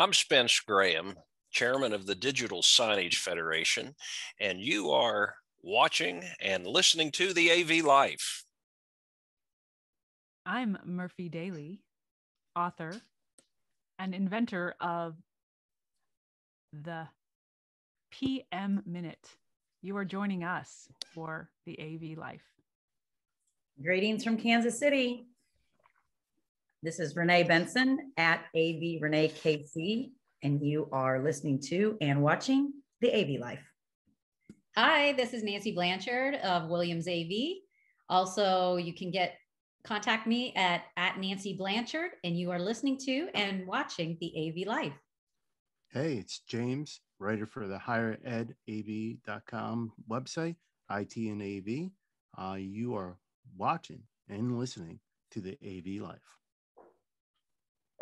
I'm Spence Graham, chairman of the Digital Signage Federation, and you are watching and listening to the AV Life. I'm Murphy Daly, author and inventor of the PM Minute. You are joining us for the AV Life. Greetings from Kansas City. This is Renee Benson at AV Renee KC, and you are listening to and watching the AV Life. Hi, this is Nancy Blanchard of Williams AV. Also, you can contact me at Nancy Blanchard, and you are listening to and watching the AV Life. Hey, it's James, writer for the higheredav.com website, IT and AV. You are watching and listening to the AV Life.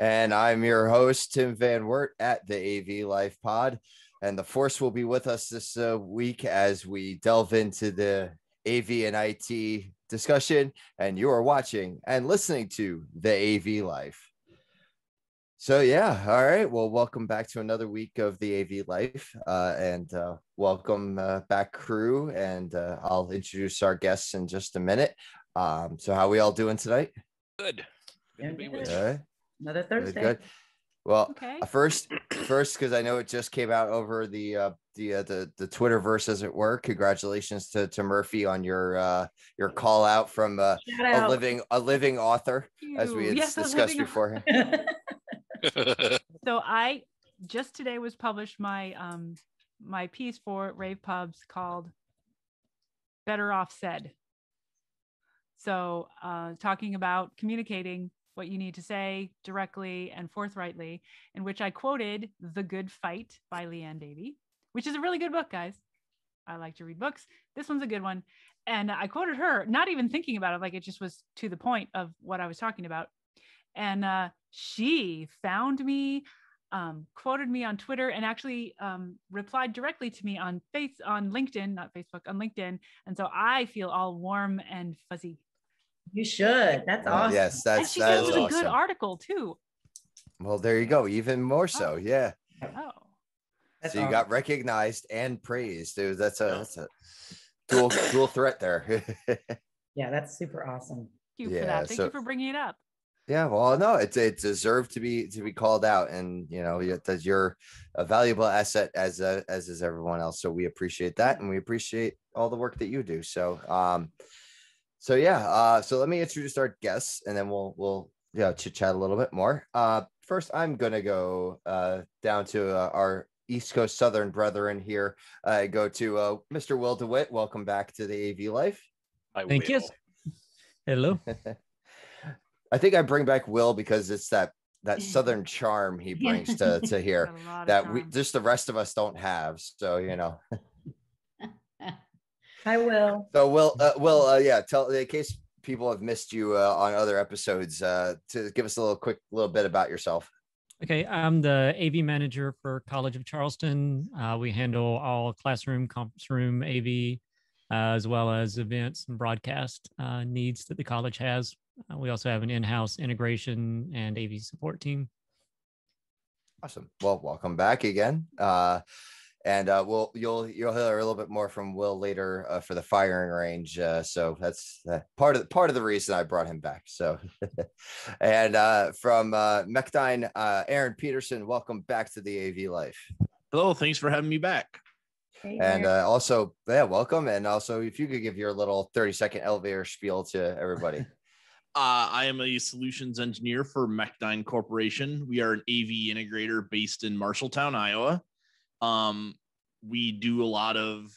And I'm your host, Tim Van Wert at the AV Life Pod. And the force will be with us this week as we delve into the AV and IT discussion. And you are watching and listening to the AV Life. So, yeah. All right. Well, welcome back to another week of the AV Life. And welcome back, crew. And I'll introduce our guests in just a minute. So how are we all doing tonight? Good. Good to be with you. All right. Another Thursday. Good. Well, Okay. first, because I know it just came out over the Twitterverse, as it were. Congratulations to Murphy on your call out from a living author, as we had discussed before. So I just today was published my my piece for Rave Pubs called Better Off Said. So talking about communicating what you need to say directly and forthrightly, in which I quoted The Good Fight by Leanne Davey, which is a really good book, guys. I like to read books. This one's a good one. And I quoted her, not even thinking about it, like it just was to the point of what I was talking about. And she found me, quoted me on Twitter, and actually replied directly to me on LinkedIn, not Facebook, on LinkedIn. And so I feel all warm and fuzzy. You should. That's awesome. Yes, And she said it was a good article too. Well, there you go. Even more so. Yeah. Oh. That's So you awesome. got recognized and praised, dude. That's a dual threat there. Yeah, that's super awesome. Thank you for that. Thank you for bringing it up. Yeah, well, no, it deserved to be called out, and that you're a valuable asset as is everyone else. So we appreciate that, and we appreciate all the work that you do. So so let me introduce our guests, and then we'll chit chat a little bit more. First, I'm gonna go down to our East Coast Southern brethren here. Go to Mr. Will DeWitt. Welcome back to the AV Life. Thank you. Hello. I think I bring back Will because it's that Southern charm he brings to here that just the rest of us don't have. So Hi, Will. So Will, tell, in case people have missed you on other episodes, to give us a little bit about yourself. Okay, I'm the AV manager for College of Charleston. We handle all classroom, conference room AV, as well as events and broadcast needs that the college has. We also have an in-house integration and AV support team. Awesome. Well, welcome back again. And you'll hear a little bit more from Will later for the firing range. So that's part of the reason I brought him back. So, and from Mechdyne, Aaron Peterson, welcome back to the AV Life. Hello, thanks for having me back. Hey, and also, welcome. And also, if you could give your little 30-second elevator spiel to everybody. I am a solutions engineer for Mechdyne Corporation. We are an AV integrator based in Marshalltown, Iowa. We do a lot of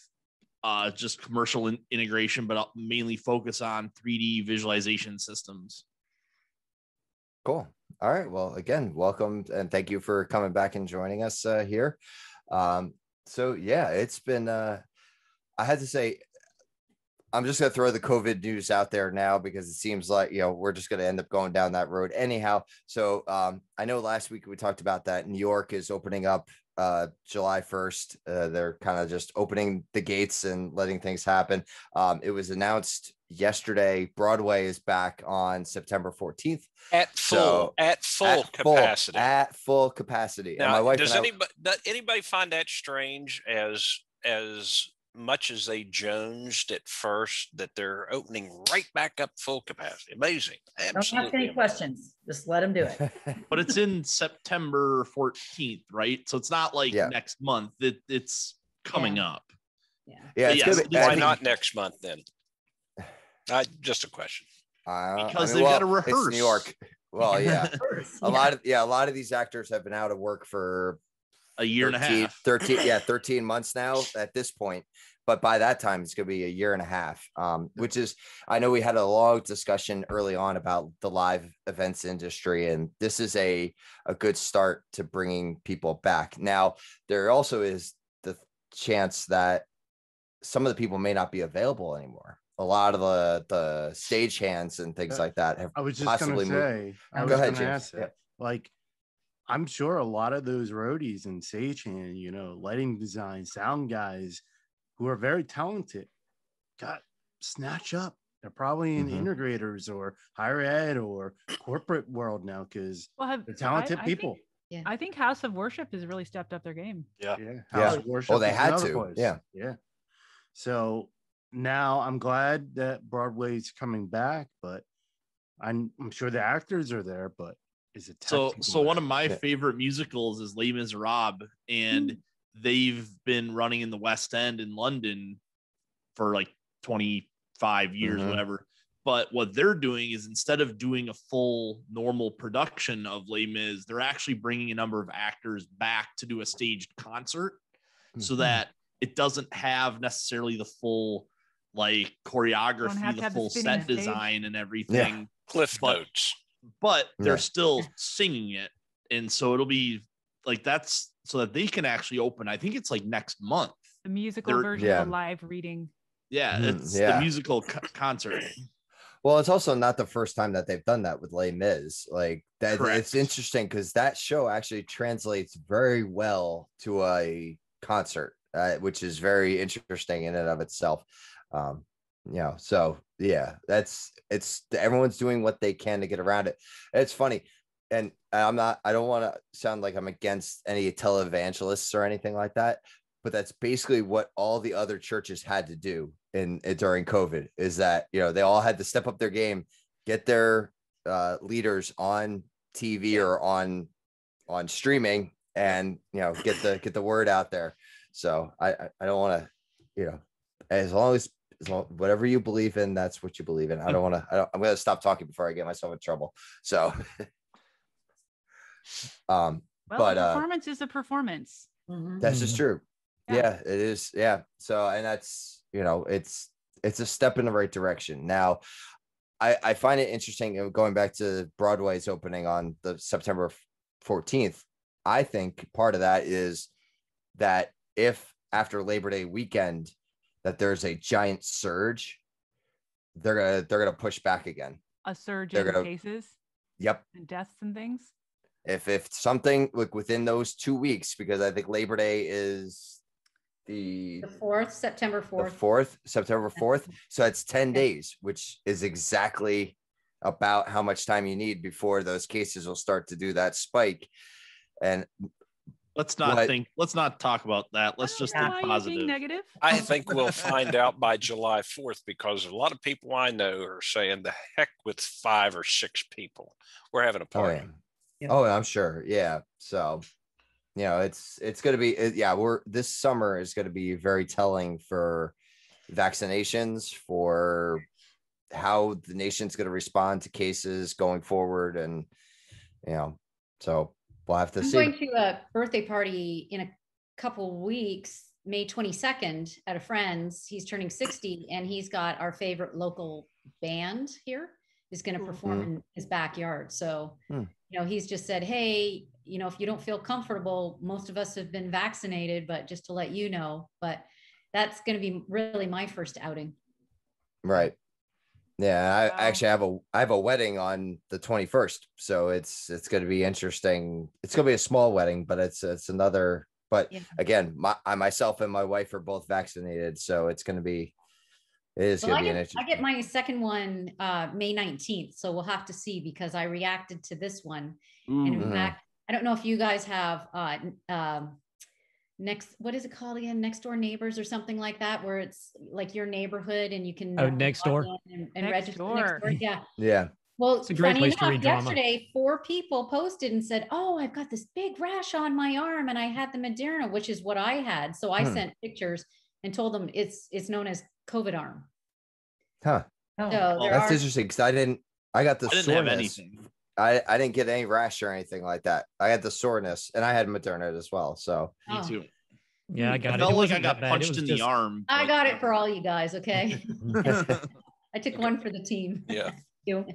just commercial integration, but I'll mainly focus on 3D visualization systems. Cool. All right. Well, again, welcome and thank you for coming back and joining us here. So yeah, it's been, I had to say, I'm just going to throw the COVID news out there now because it seems like, we're just going to end up going down that road anyhow. So I know last week we talked about that New York is opening up July 1st. They're kind of just opening the gates and letting things happen. It was announced yesterday. Broadway is back on September 14th. At full capacity. At full capacity. Now, and my wife does and anybody find that strange as much as they jonesed at first that they're opening right back up full capacity? Amazing. Don't Absolutely ask any amazing. questions. Just let them do it. But it's in September 14th, right? So it's not like next month. It's coming up. Yeah. Yeah, But it's yes, gonna be, Why not next month then? Just a question. Because they've got to rehearse. It's New York. Well, yeah. Yeah. A lot of these actors have been out of work for a year and a half. 13 months now at this point. But by that time, it's going to be a year and a half, which is, I know we had a long discussion early on about the live events industry, and this is a good start to bringing people back. Now, there also is the chance that some of the people may not be available anymore. A lot of the stage hands and things like that have I was just possibly going to say, moved. I was Go ahead, going to James. ask that. Like, I'm sure a lot of those roadies and stagehand, lighting design, sound guys who are very talented got snatched up. They're probably in integrators or higher ed or corporate world now because they're talented people. I think House of Worship has really stepped up their game. Yeah. House of Worship. Well, they is had another to. place. Yeah. So now I'm glad that Broadway's coming back, but I'm sure the actors are there, but is it so one of my favorite musicals is Les Miserables, and they've been running in the West End in London for like 25 years, whatever. But what they're doing is, instead of doing a full normal production of Les Mis, they're actually bringing a number of actors back to do a staged concert, so that it doesn't have necessarily the full like choreography, the full set design and everything. Cliff notes. But they're still singing it. And so it'll be like, that's so that they can actually open. I think it's like next month. The musical version of a live reading. Yeah, it's the musical concert. Well, it's also not the first time that they've done that with Les Mis. Like that, Correct. It's interesting because that show actually translates very well to a concert, which is very interesting in and of itself. So yeah, it's everyone's doing what they can to get around it. It's funny, and I don't want to sound like I'm against any televangelists or anything like that, but that's basically what all the other churches had to do during COVID, is that they all had to step up their game, get their leaders on TV or on streaming, and get the word out there. So I don't want to, as long as whatever you believe in, that's what you believe in. I'm going to stop talking before I get myself in trouble. So, a performance is a performance. That's just true. Yeah, it is. Yeah. So, and that's, it's a step in the right direction. Now, I find it interesting going back to Broadway's opening on the September 14th. I think part of that is that if after Labor Day weekend that there's a giant surge, they're gonna push back again. A surge in cases. Yep. And deaths and things. If something like within those 2 weeks, because I think Labor Day is the 4th, September 4th. The 4th, September 4th. So it's 10 days, which is exactly about how much time you need before those cases will start to do that spike. And let's not talk about that. Let's just think positive. Negative. I think we'll find out by July 4th, because a lot of people I know are saying the heck with 5 or 6 people. We're having a party. Oh, I'm sure. Yeah. So, it's going to be, this summer is going to be very telling for vaccinations, for how the nation's going to respond to cases going forward. And, so we'll have to see. I'm going to a birthday party in a couple weeks, May 22nd, at a friend's. He's turning 60, and he's got our favorite local band here is going to perform in his backyard. So, he's just said, hey, if you don't feel comfortable, most of us have been vaccinated, but just to let you know, but that's going to be really my first outing. Right. Yeah, Wow. I actually have a wedding on the 21st, so it's going to be interesting. It's going to be a small wedding, but it's another. But Yeah. again, I myself and my wife are both vaccinated, so it is going to be Well, an I interesting. get my second one May 19th, so we'll have to see because I reacted to this one. And in Mhm. fact, I don't know if you guys have what is it called again? Next door neighbors or something like that, where it's like your neighborhood and you can Next log door. in and Next register door. next door. Yeah. Yeah. Well, It's a great funny place to enough, read drama. yesterday 4 people posted and said, "Oh, I've got this big rash on my arm, and I had the Moderna, which is what I had." So I sent pictures and told them it's known as COVID arm. Huh. Oh, So there That's are. interesting because I got the I didn't have soreness. anything. I didn't get any rash or anything like that. I had the soreness, and I had Moderna as well. So Me Oh. too. Yeah, I got I it. felt It like I wasn't got that bad. It punched was in just the arm. I but- got it for all you guys. Okay, I took Okay. one for the team. Yeah. You.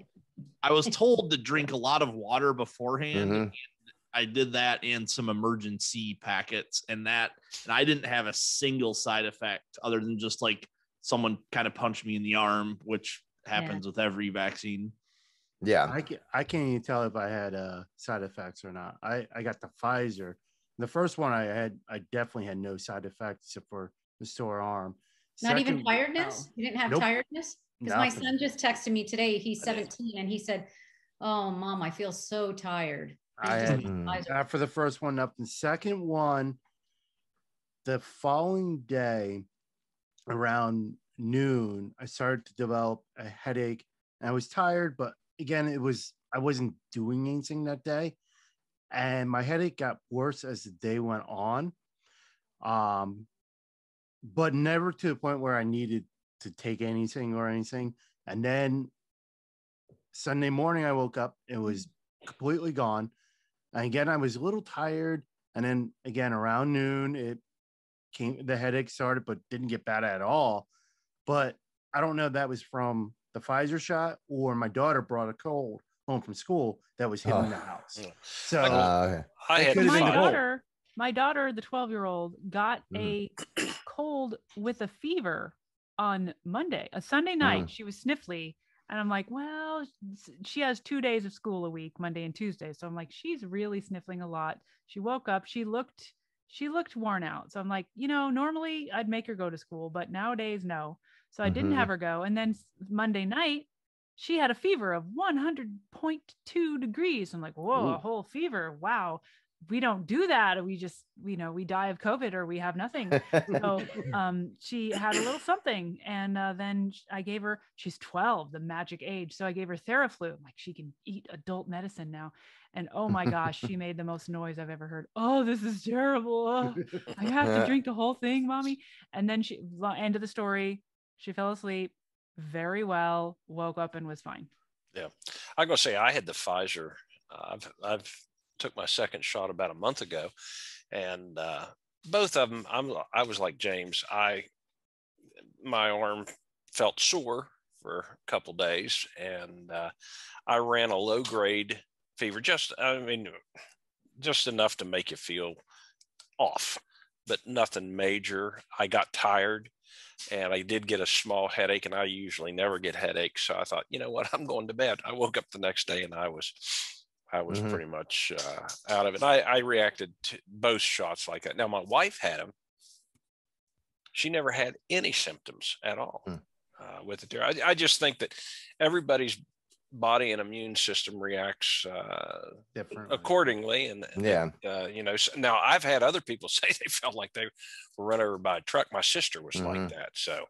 I was told to drink a lot of water beforehand. Mhm. And I did that and some emergency packets, and I didn't have a single side effect other than just like someone kind of punched me in the arm, which happens with every vaccine. yeah. I can't even tell if I had side effects or not. I got the Pfizer. The first one I definitely had no side effects except for the sore arm. Not even Second- tiredness. You didn't have Nope. tiredness because my Nothing. son just texted me today. He's I did. 17 and he said, "Oh, Mom, I feel so tired." I just had need Pfizer. after the first one up. The second one, the following day around noon, I started to develop a headache. And I was tired, but again, I wasn't doing anything that day. And my headache got worse as the day went on. But never to the point where I needed to take anything or anything. And then Sunday morning, I woke up, it was completely gone. And again, I was a little tired. And then again, around noon, the headache started, but didn't get bad at all. But I don't know if that was from the Pfizer shot or my daughter brought a cold home from school that was hitting the house. Yeah. So Okay. I It had could've my been the five. cold. daughter, the 12-year-old, got Mhm. a cold with a fever on Monday, a Sunday night. She was sniffly. And I'm like, well, she has 2 days of school a week, Monday and Tuesday. So I'm like, she's really sniffling a lot. She woke up, she looked worn out. So I'm like, normally I'd make her go to school, but nowadays, no. So I didn't have her go. And then Monday night, she had a fever of 100.2 degrees. I'm like, whoa, a whole fever. Wow. We don't do that. We just, we die of COVID or we have nothing. So she had a little something. And then I gave her, she's 12, the magic age. So I gave her Theraflu. I'm like, she can eat adult medicine now. And oh my gosh, she made the most noise I've ever heard. Oh, this is terrible. Oh, I have to drink the whole thing, Mommy. And then end of the story, she fell asleep very well, woke up and was fine. Yeah. I'm going to say I had the Pfizer. I've took my second shot about a month ago, and both of them, I was like James. My arm felt sore for a couple days, and I ran a low grade fever, just enough to make you feel off, but nothing major. I got tired, and I did get a small headache, and I usually never get headaches. So I thought, you know what, I'm going to bed. I woke up the next day, and I was pretty much out of it. I reacted to both shots like that. Now my wife had them. She never had any symptoms at all with it. I just think that everybody's body and immune system reacts differently accordingly. And now I've had other people say they felt like they were run over by a truck. My sister was like that. So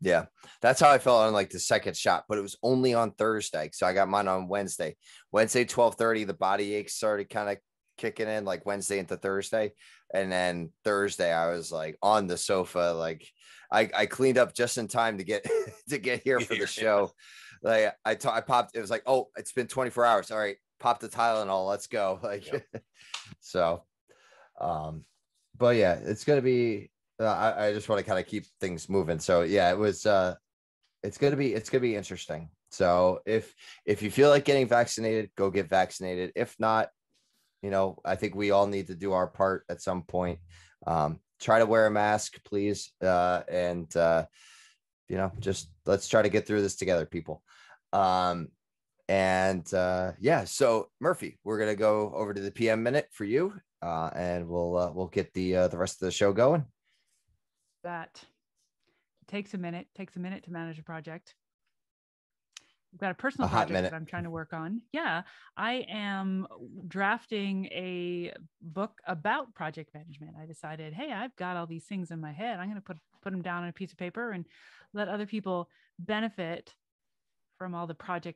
yeah, that's how I felt on like the second shot, but it was only on Thursday. So I got mine on Wednesday. 12:30, the body aches started kind of kicking in, like Wednesday into Thursday. And then Thursday, I was like on the sofa, like I cleaned up just in time to get here for the show. Like I popped, it was like, oh, it's been 24 hours. All right, pop the Tylenol, let's go. Like, so, but yeah, it's going to be, I just want to kind of keep things moving. So yeah, it was, it's going to be interesting. So if you feel like getting vaccinated, go get vaccinated. If not, I think we all need to do our part at some point. Try to wear a mask, please. And just let's try to get through this together, people. Yeah, so Murphy, we're gonna go over to the PM minute for you, and we'll get the rest of the show going. That takes a minute to manage a project. I've got a personal project that I'm trying to work on. Yeah, I am drafting a book about project management. I decided, hey, I've got all these things in my head. I'm going to put them down on a piece of paper and let other people benefit from all the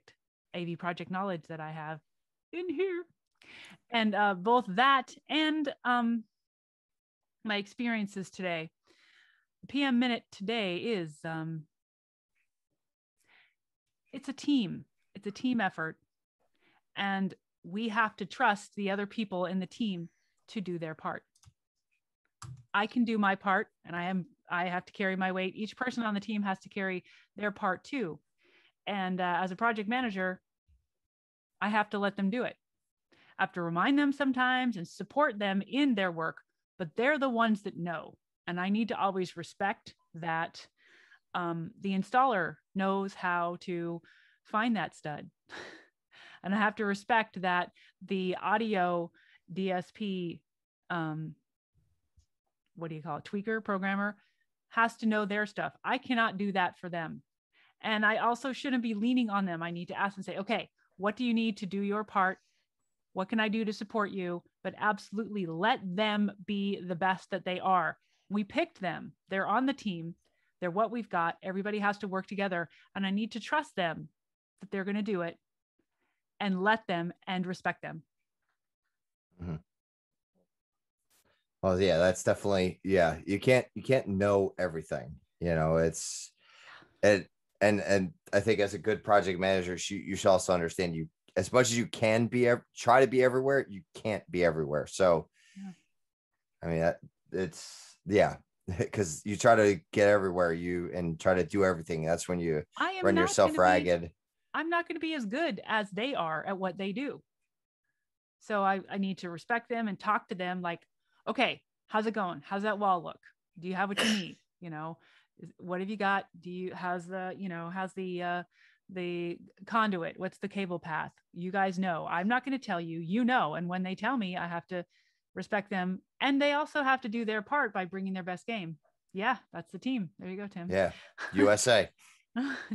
AV project knowledge that I have in here. And both that and my experiences today. The PM minute today is it's a team effort, and we have to trust the other people in the team to do their part. I can do my part, and I have to carry my weight. Each person on the team has to carry their part too. And as a project manager, I have to let them do it. I have to remind them sometimes and support them in their work, but they're the ones that know. And I need to always respect that the installer knows how to find that stud. And I have to respect that the audio DSP, tweaker, programmer, has to know their stuff. I cannot do that for them. And I also shouldn't be leaning on them. I need to ask and say, okay, what do you need to do your part? What can I do to support you? But absolutely let them be the best that they are. We picked them. They're on the team. They're what we've got. Everybody has to work together. And I need to trust them that they're going to do it, and let them and respect them. Mm-hmm. Well, yeah, that's definitely, yeah. You can't know everything, it's, and I think as a good project manager, you should also understand you, as much as you can try to be everywhere, you can't be everywhere. So, yeah. I mean, it's, yeah, because you try to get everywhere and try to do everything. That's when you run yourself ragged. I'm not going to be as good as they are at what they do. So I need to respect them and talk to them like, okay, how's it going? How's that wall look? Do you have what you need? What have you got? How's the conduit? What's the cable path? You guys know. I'm not going to tell you, and when they tell me, I have to respect them. And they also have to do their part by bringing their best game. Yeah, that's the team. There you go, Tim. Yeah. USA.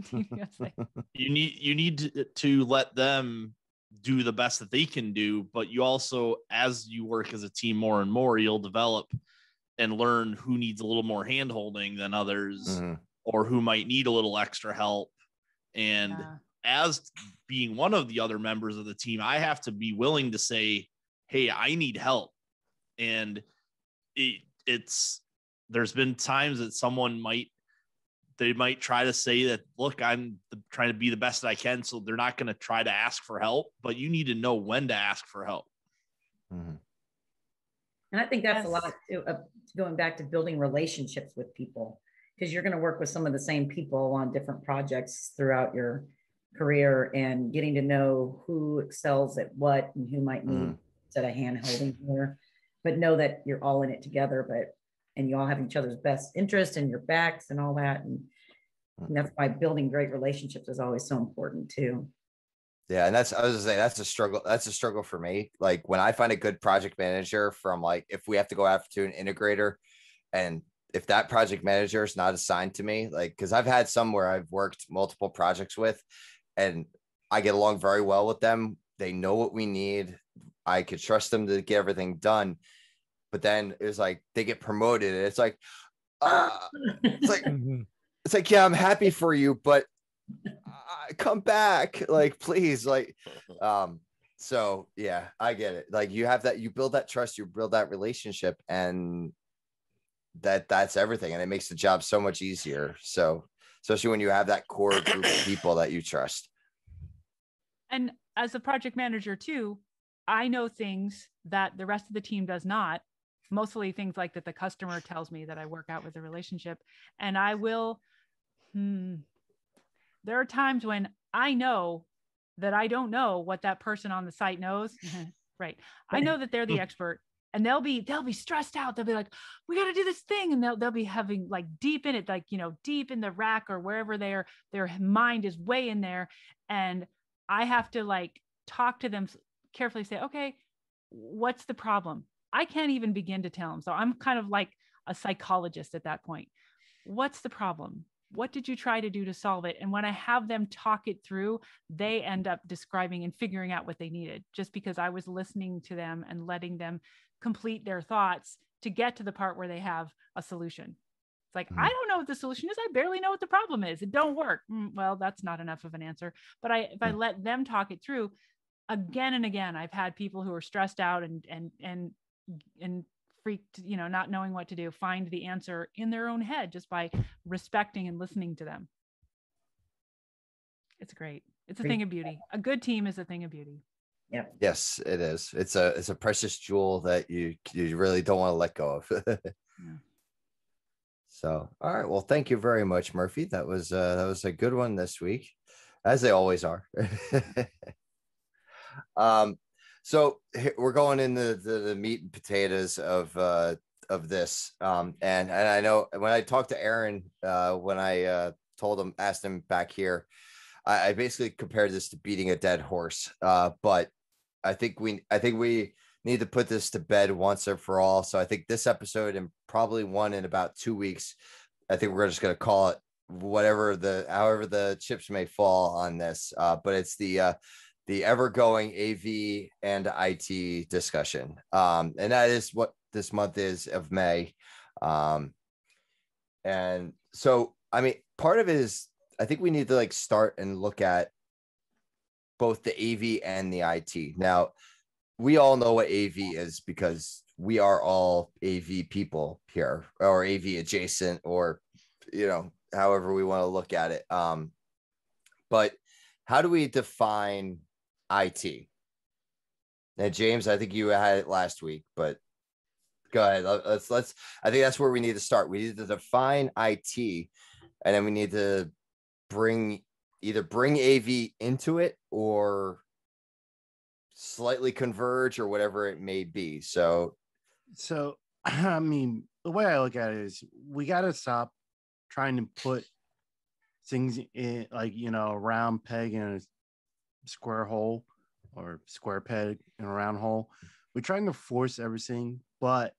Team USA. You need to let them do the best that they can do, but you also, as you work as a team more and more, you'll develop and learn who needs a little more hand holding than others, mm-hmm. or who might need a little extra help. And as being one of the other members of the team, I have to be willing to say, hey, I need help. And there's been times that someone might try to say that, look, I'm trying to be the best that I can. So they're not going to try to ask for help, but you need to know when to ask for help. Mm-hmm. And I think that's a lot going back to building relationships with people, because you're going to work with some of the same people on different projects throughout your career, and getting to know who excels at what and who might need set a hand holding here, but know that you're all in it together, and you all have each other's best interest and your backs and all that. And that's why building great relationships is always so important too. Yeah. And I was gonna say, that's a struggle. That's a struggle for me. Like when I find a good project manager, from like, if we have to go after an integrator, and if that project manager is not assigned to me, like, cause I've had some where I've worked multiple projects with, and I get along very well with them. They know what we need. I could trust them to get everything done. But then it's like they get promoted, and it's like, it's like, yeah, I'm happy for you, but come back, like, please, like, so yeah, I get it. Like you build that trust, you build that relationship, and that's everything, and it makes the job so much easier. So especially when you have that core group of people that you trust. And as a project manager too, I know things that the rest of the team does not. Mostly things like that the customer tells me that I work out with the relationship. And I will, there are times when I know that I don't know what that person on the site knows. Right. I know that they're the expert, and they'll be stressed out. They'll be like, we got to do this thing. And they'll be having like deep in it, like, deep in the rack or wherever their mind is way in there. And I have to like talk to them carefully, say, okay, what's the problem? I can't even begin to tell them. So I'm kind of like a psychologist at that point. What's the problem? What did you try to do to solve it? And when I have them talk it through, they end up describing and figuring out what they needed, just because I was listening to them and letting them complete their thoughts to get to the part where they have a solution. It's like, I don't know what the solution is. I barely know what the problem is. It don't work. Well, that's not enough of an answer. But if I let them talk it through, again and again, I've had people who are stressed out and freaked, not knowing what to do, find the answer in their own head just by respecting and listening to them. It's great. It's a thing of beauty. A good team is a thing of beauty. Yep. Yes, it is. It's a precious jewel that you really don't want to let go of. Yeah. So, all right. Well, thank you very much, Murphy. That was a good one this week, as they always are. So we're going into the meat and potatoes of this. And I know when I talked to Aaron, when I asked him back here, I basically compared this to beating a dead horse. But I think we need to put this to bed once and for all. So I think this episode, and probably one in about 2 weeks, I think we're just going to call it however the chips may fall on this. But it's the ever-going AV and IT discussion. And that is what this month is of May. And so, I mean, part of it is, I think we need to like start and look at both the AV and the IT. Now, we all know what AV is because we are all AV people here, or AV adjacent, or, however we want to look at it. But how do we define IT? Now, James, I think you had it last week, but go ahead. Let's. I think that's where we need to start. We need to define IT, and then we need to bring AV into it, or slightly converge, or whatever it may be. So I mean, the way I look at it is, we got to stop trying to put things in, like, a round peg in a square hole, or square peg in a round hole. We're trying to force everything, but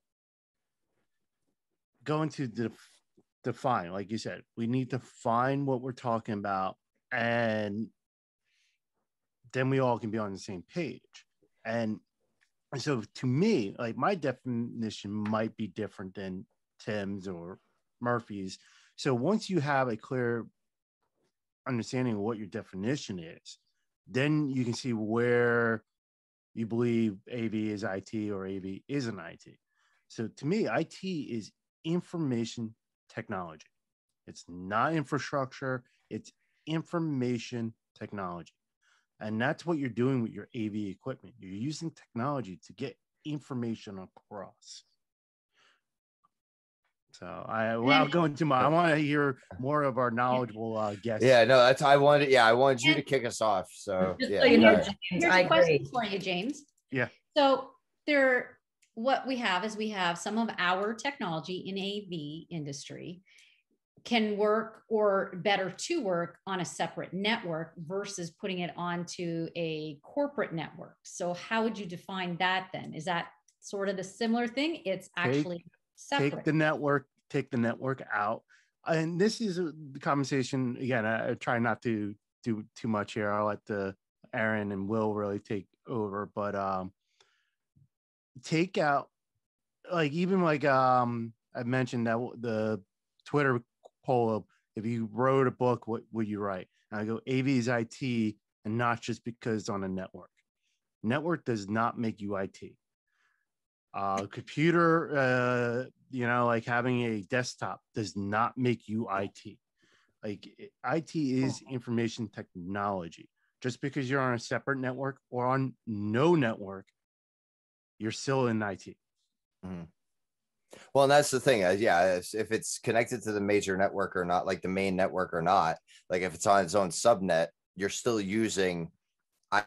going to define, like you said, we need to find what we're talking about, and then we all can be on the same page. And so to me, like, my definition might be different than Tim's or Murphy's. So once you have a clear understanding of what your definition is, then you can see where you believe AV is IT or AV isn't IT. So to me, IT is information technology. It's not infrastructure, it's information technology. And that's what you're doing with your AV equipment. You're using technology to get information across. So I want to hear more of our knowledgeable guests. Yeah, no, I wanted you to kick us off. So Just yeah. so you know, Here's James, a I question agree. for you, James. Yeah. So what we have is we have some of our technology in AV industry can work, or better to work, on a separate network versus putting it onto a corporate network. So how would you define that then? Is that sort of the similar thing? It's actually separate. Take the network out. And this is the conversation, again, I try not to do too much here. I'll let Aaron and Will really take over, but take out, like, even like I mentioned that the Twitter poll of, if you wrote a book, what would you write? And I go, AV is IT, and not just because it's on a network. Network does not make you IT. Computer, like having a desktop does not make you IT. Like, IT is information technology. Just because you're on a separate network or on no network, you're still in IT. Mm-hmm. Well, and that's the thing. If it's connected to the major network or not, like the main network or not, like if it's on its own subnet, you're still using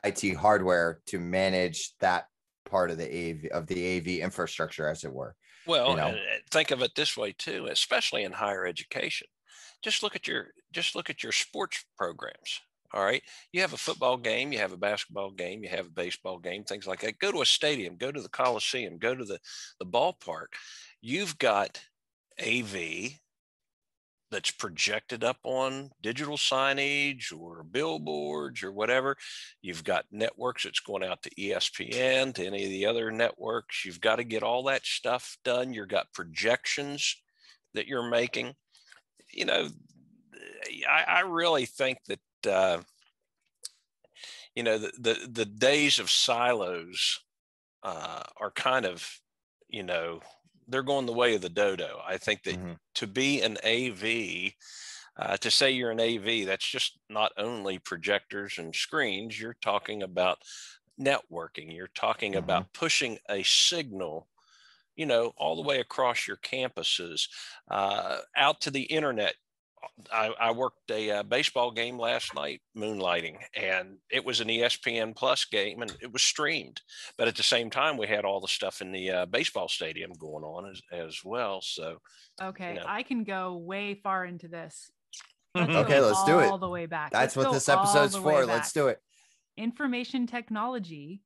IT hardware to manage that part of the AV infrastructure, as it were. Well, You know? and think of it this way too, especially in higher education. Just look at your sports programs. All right. You have a football game, you have a basketball game, you have a baseball game, things like that. Go to a stadium, go to the Coliseum, go to the ballpark. You've got AV that's projected up on digital signage or billboards or whatever. You've got networks that's going out to ESPN, to any of the other networks. You've got to get all that stuff done. You've got projections that you're making. You know, I really think that you know, the days of silos are kind of, you know, they're going the way of the dodo. I think that to be an AV, to say you're an AV, that's just not only projectors and screens. You're talking about networking. You're talking about pushing a signal, you know, all the way across your campuses, out to the internet. I worked a baseball game last night, moonlighting, and it was an ESPN Plus game, and it was streamed. But at the same time, we had all the stuff in the baseball stadium going on as well. So, Okay, you know. I can go way far into this. Okay, let's do it. All the way back. That's Let's what go this episode's all the way for. back. Let's do it. Information technology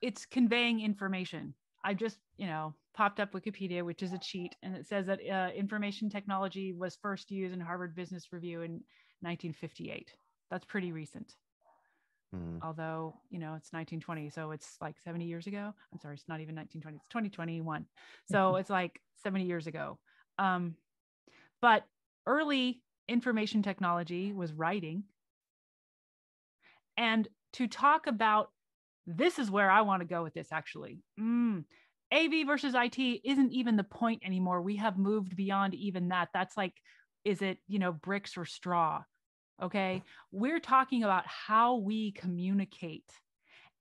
it's conveying information. I just, you know, popped up Wikipedia, which is a cheat, and it says that information technology was first used in Harvard Business Review in 1958. That's pretty recent. Although, you know, it's 1920, so it's like 70 years ago. I'm sorry, it's not even 1920, it's 2021. So it's like 70 years ago. But early information technology was writing. And to talk about, this is where I want to go with this, actually. AV versus IT isn't even the point anymore. We have moved beyond even that. That's like, is it, you know, bricks or straw? Okay. We're talking about how we communicate.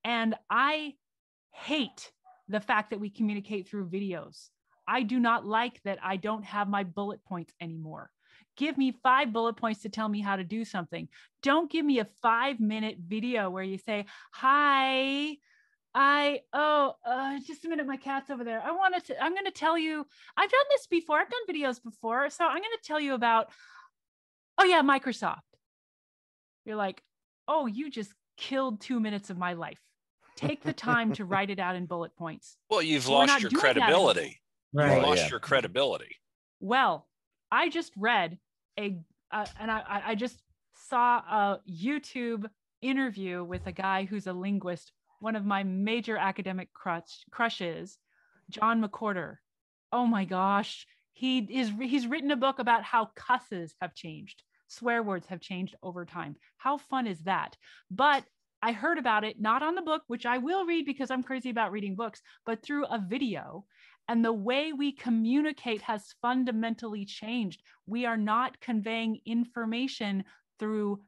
And I hate the fact that we communicate through videos. I do not like that I don't have my bullet points anymore. Give me 5 bullet points to tell me how to do something. Don't give me a 5-minute video where you say, hi, just a minute, my cat's over there. I'm going to tell you, I've done this before. I've done videos before. So I'm going to tell you about, oh yeah, Microsoft. You're like, oh, you just killed 2 minutes of my life. Take the time to write it out in bullet points. Well, you've lost your credibility. Right. You've lost your credibility. Well, I just read and I just saw a YouTube interview with a guy who's a linguist, one of my major academic crushes, John McWhorter. Oh my gosh. He's written a book about how cusses have changed. Swear words have changed over time. How fun is that? But I heard about it, not on the book, which I will read because I'm crazy about reading books, but through a video. And the way we communicate has fundamentally changed. We are not conveying information through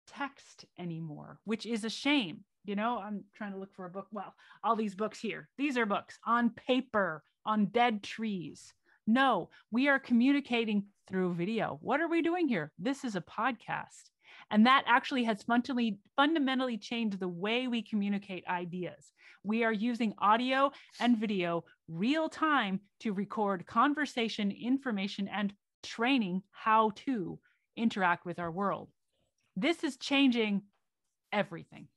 text anymore, which is a shame. You know, I'm trying to look for a book. Well, all these books here, these are books on paper, on dead trees. No, we are communicating through video. What are we doing here? This is a podcast. And that actually has fundamentally changed the way we communicate ideas. We are using audio and video real time to record conversation, information, and training how to interact with our world. This is changing everything.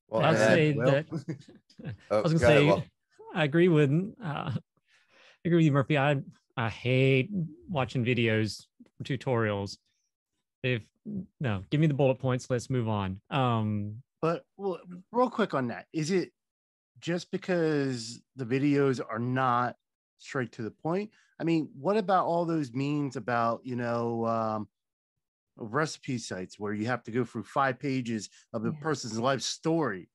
Well, I'd say that I was gonna say, I agree with you, Murphy. I hate watching videos for tutorials. Give me the bullet points. Let's move on. But well, real quick on that, is it just because the videos are not straight to the point? I mean, what about all those memes about, you know, recipe sites where you have to go through 5 pages of the person's life story?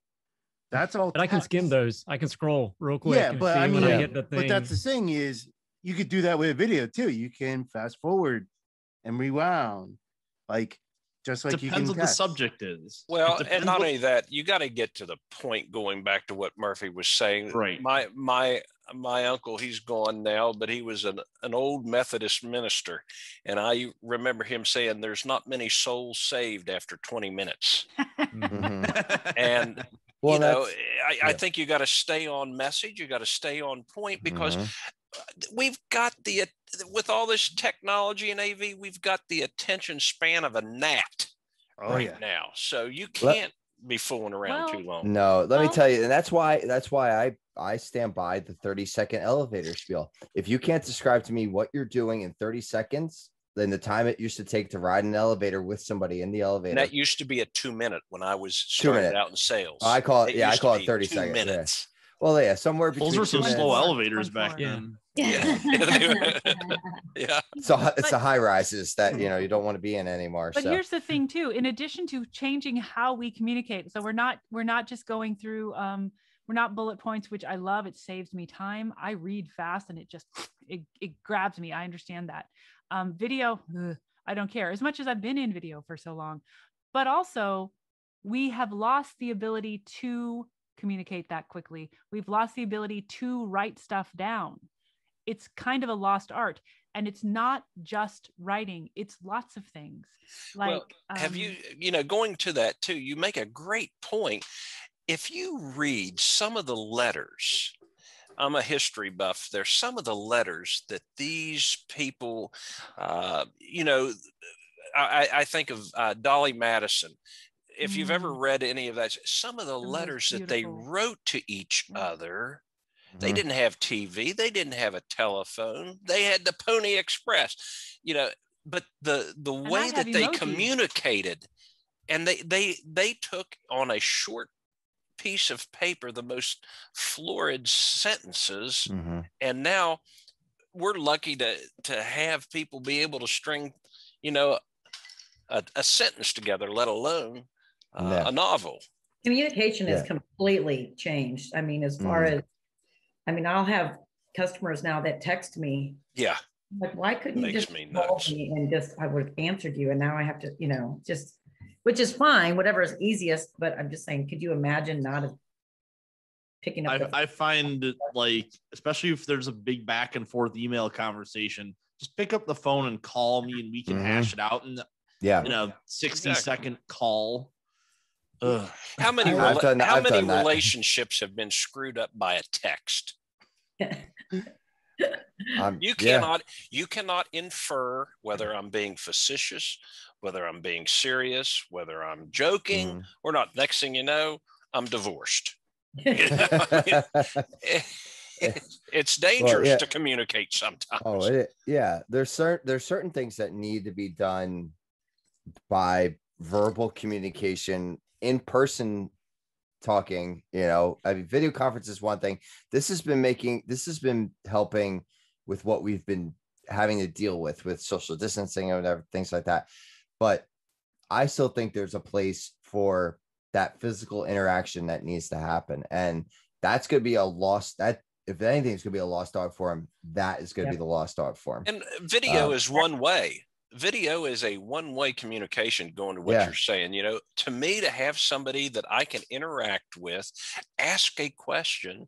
That's all. But I can skim those. I can scroll real quick. Yeah, but I mean, when I hit the thing. But that's the thing is, you could do that with a video too. You can fast forward and rewound, like just like you can. Depends what the subject is. Well, and not only that, you got to get to the point. Going back to what Murphy was saying, right? My my uncle, he's gone now, but he was an old Methodist minister. And I remember him saying, there's not many souls saved after 20 minutes. Mhm. And, Well, you know, that's- I yeah. think you got to stay on message. You got to stay on point, because Mhm. we've got with all this technology and AV, we've got the attention span of a gnat now. So you can't be fooling around too long. No, let me Well- tell you, and that's why I stand by the 30-second elevator spiel. If you can't describe to me what you're doing in 30 seconds, then the time it used to take to ride an elevator with somebody in the elevator. And that used to be a 2-minute when I was 2 started minute. out in sales. I call it, I used call to it be 30 2 seconds. Yeah. minutes. Well, yeah, somewhere between Those were some 2 minutes. slow minutes. elevators 1 back Yeah. then. Yeah. So it's the high rises that you don't want to be in anymore. But So here's the thing too, in addition to changing how we communicate, so we're not just going through we're not bullet points, which I love. It saves me time. I read fast and it grabs me. I understand that. Video, I don't care as much as I've been in video for so long. But also we have lost the ability to communicate that quickly. We've lost the ability to write stuff down. It's kind of a lost art. And it's not just writing, it's lots of things. Like, Well, have you going to that too, you make a great point. If you read some of the letters, I'm a history buff, there's some of the letters that these people, I think of Dolly Madison. If you've ever read any of that, some of the letters that they beautiful. wrote to each Yeah. other, they Mhm. didn't have TV, they didn't have a telephone, they had the Pony Express, but the way have that they emojis. communicated, and they took on a short piece of paper the most florid sentences, Mhm. and now we're lucky to have people be able to string a sentence together, let alone Yeah. a novel. Communication has Yeah. completely changed. I mean, as far as, I'll have customers now that text me, Yeah. like, why couldn't you Makes just me call nuts. me and I would have answered you. And now I have to, just, which is fine, whatever is easiest. But I'm just saying, could you imagine not picking up the I find it, like, especially if there's a big back and forth email conversation, just pick up the phone and call me and we can Mhm. hash it out in Yeah. a 60-second call. Ugh. How many I've done that. relationships have been screwed up by a text? You cannot infer whether I'm being facetious, whether I'm being serious, whether I'm joking or not. Next thing you know, I'm divorced. It's dangerous to communicate sometimes. There's certain things that need to be done by verbal communication, in person talking. Video conference is one thing. This has been helping with what we've been having to deal with social distancing and whatever, things like that. But I still think there's a place for that physical interaction that needs to happen, and that's going to be a lost. That, if anything, is going to be a lost art for him. That is going to be the lost art for him. And video is one way. Video is a one-way communication, going to what you're saying. To me, to have somebody that I can interact with, ask a question.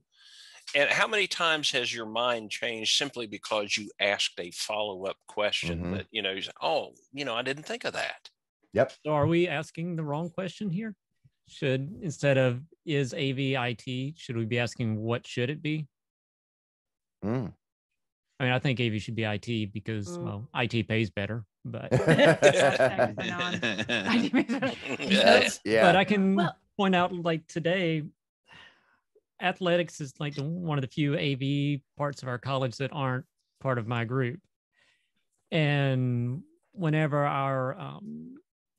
And how many times has your mind changed simply because you asked a follow-up question that, you say, oh, I didn't think of that. Yep. So are we asking the wrong question here? Instead of is AV IT, should we be asking what should it be? I mean, I think AV should be IT because, IT pays better, but But I can point out, like, today, athletics is like one of the few AV parts of our college that aren't part of my group. And whenever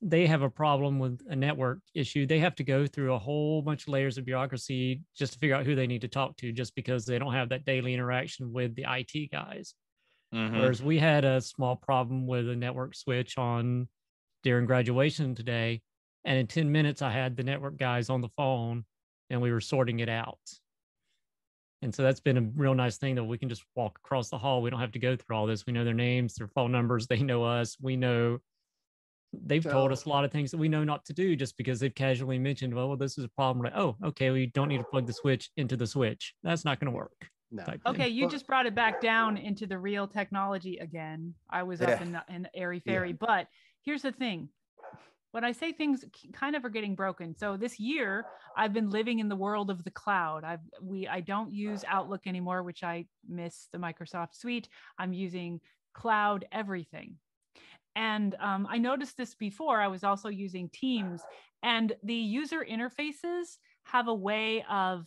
they have a problem with a network issue, they have to go through a whole bunch of layers of bureaucracy just to figure out who they need to talk to, just because they don't have that daily interaction with the IT guys. Whereas we had a small problem with a network switch on during graduation today. And in 10 minutes, I had the network guys on the phone and we were sorting it out. And so that's been a real nice thing that we can just walk across the hall. We don't have to go through all this. We know their names, their phone numbers. They know us. We know they've told us a lot of things that we know not to do just because they've casually mentioned, well, this is a problem. Like, oh, okay, we don't need to plug the switch into the switch. That's not going to work. No. type thing. Okay, you But- just brought it back down into the real technology again. I was up in airy fairy, but here's the thing. When I say things kind of are getting broken, so this year I've been living in the world of the cloud. I don't use Outlook anymore, which I miss the Microsoft suite. I'm using cloud everything. And I noticed this before. I was also using Teams, and the user interfaces have a way of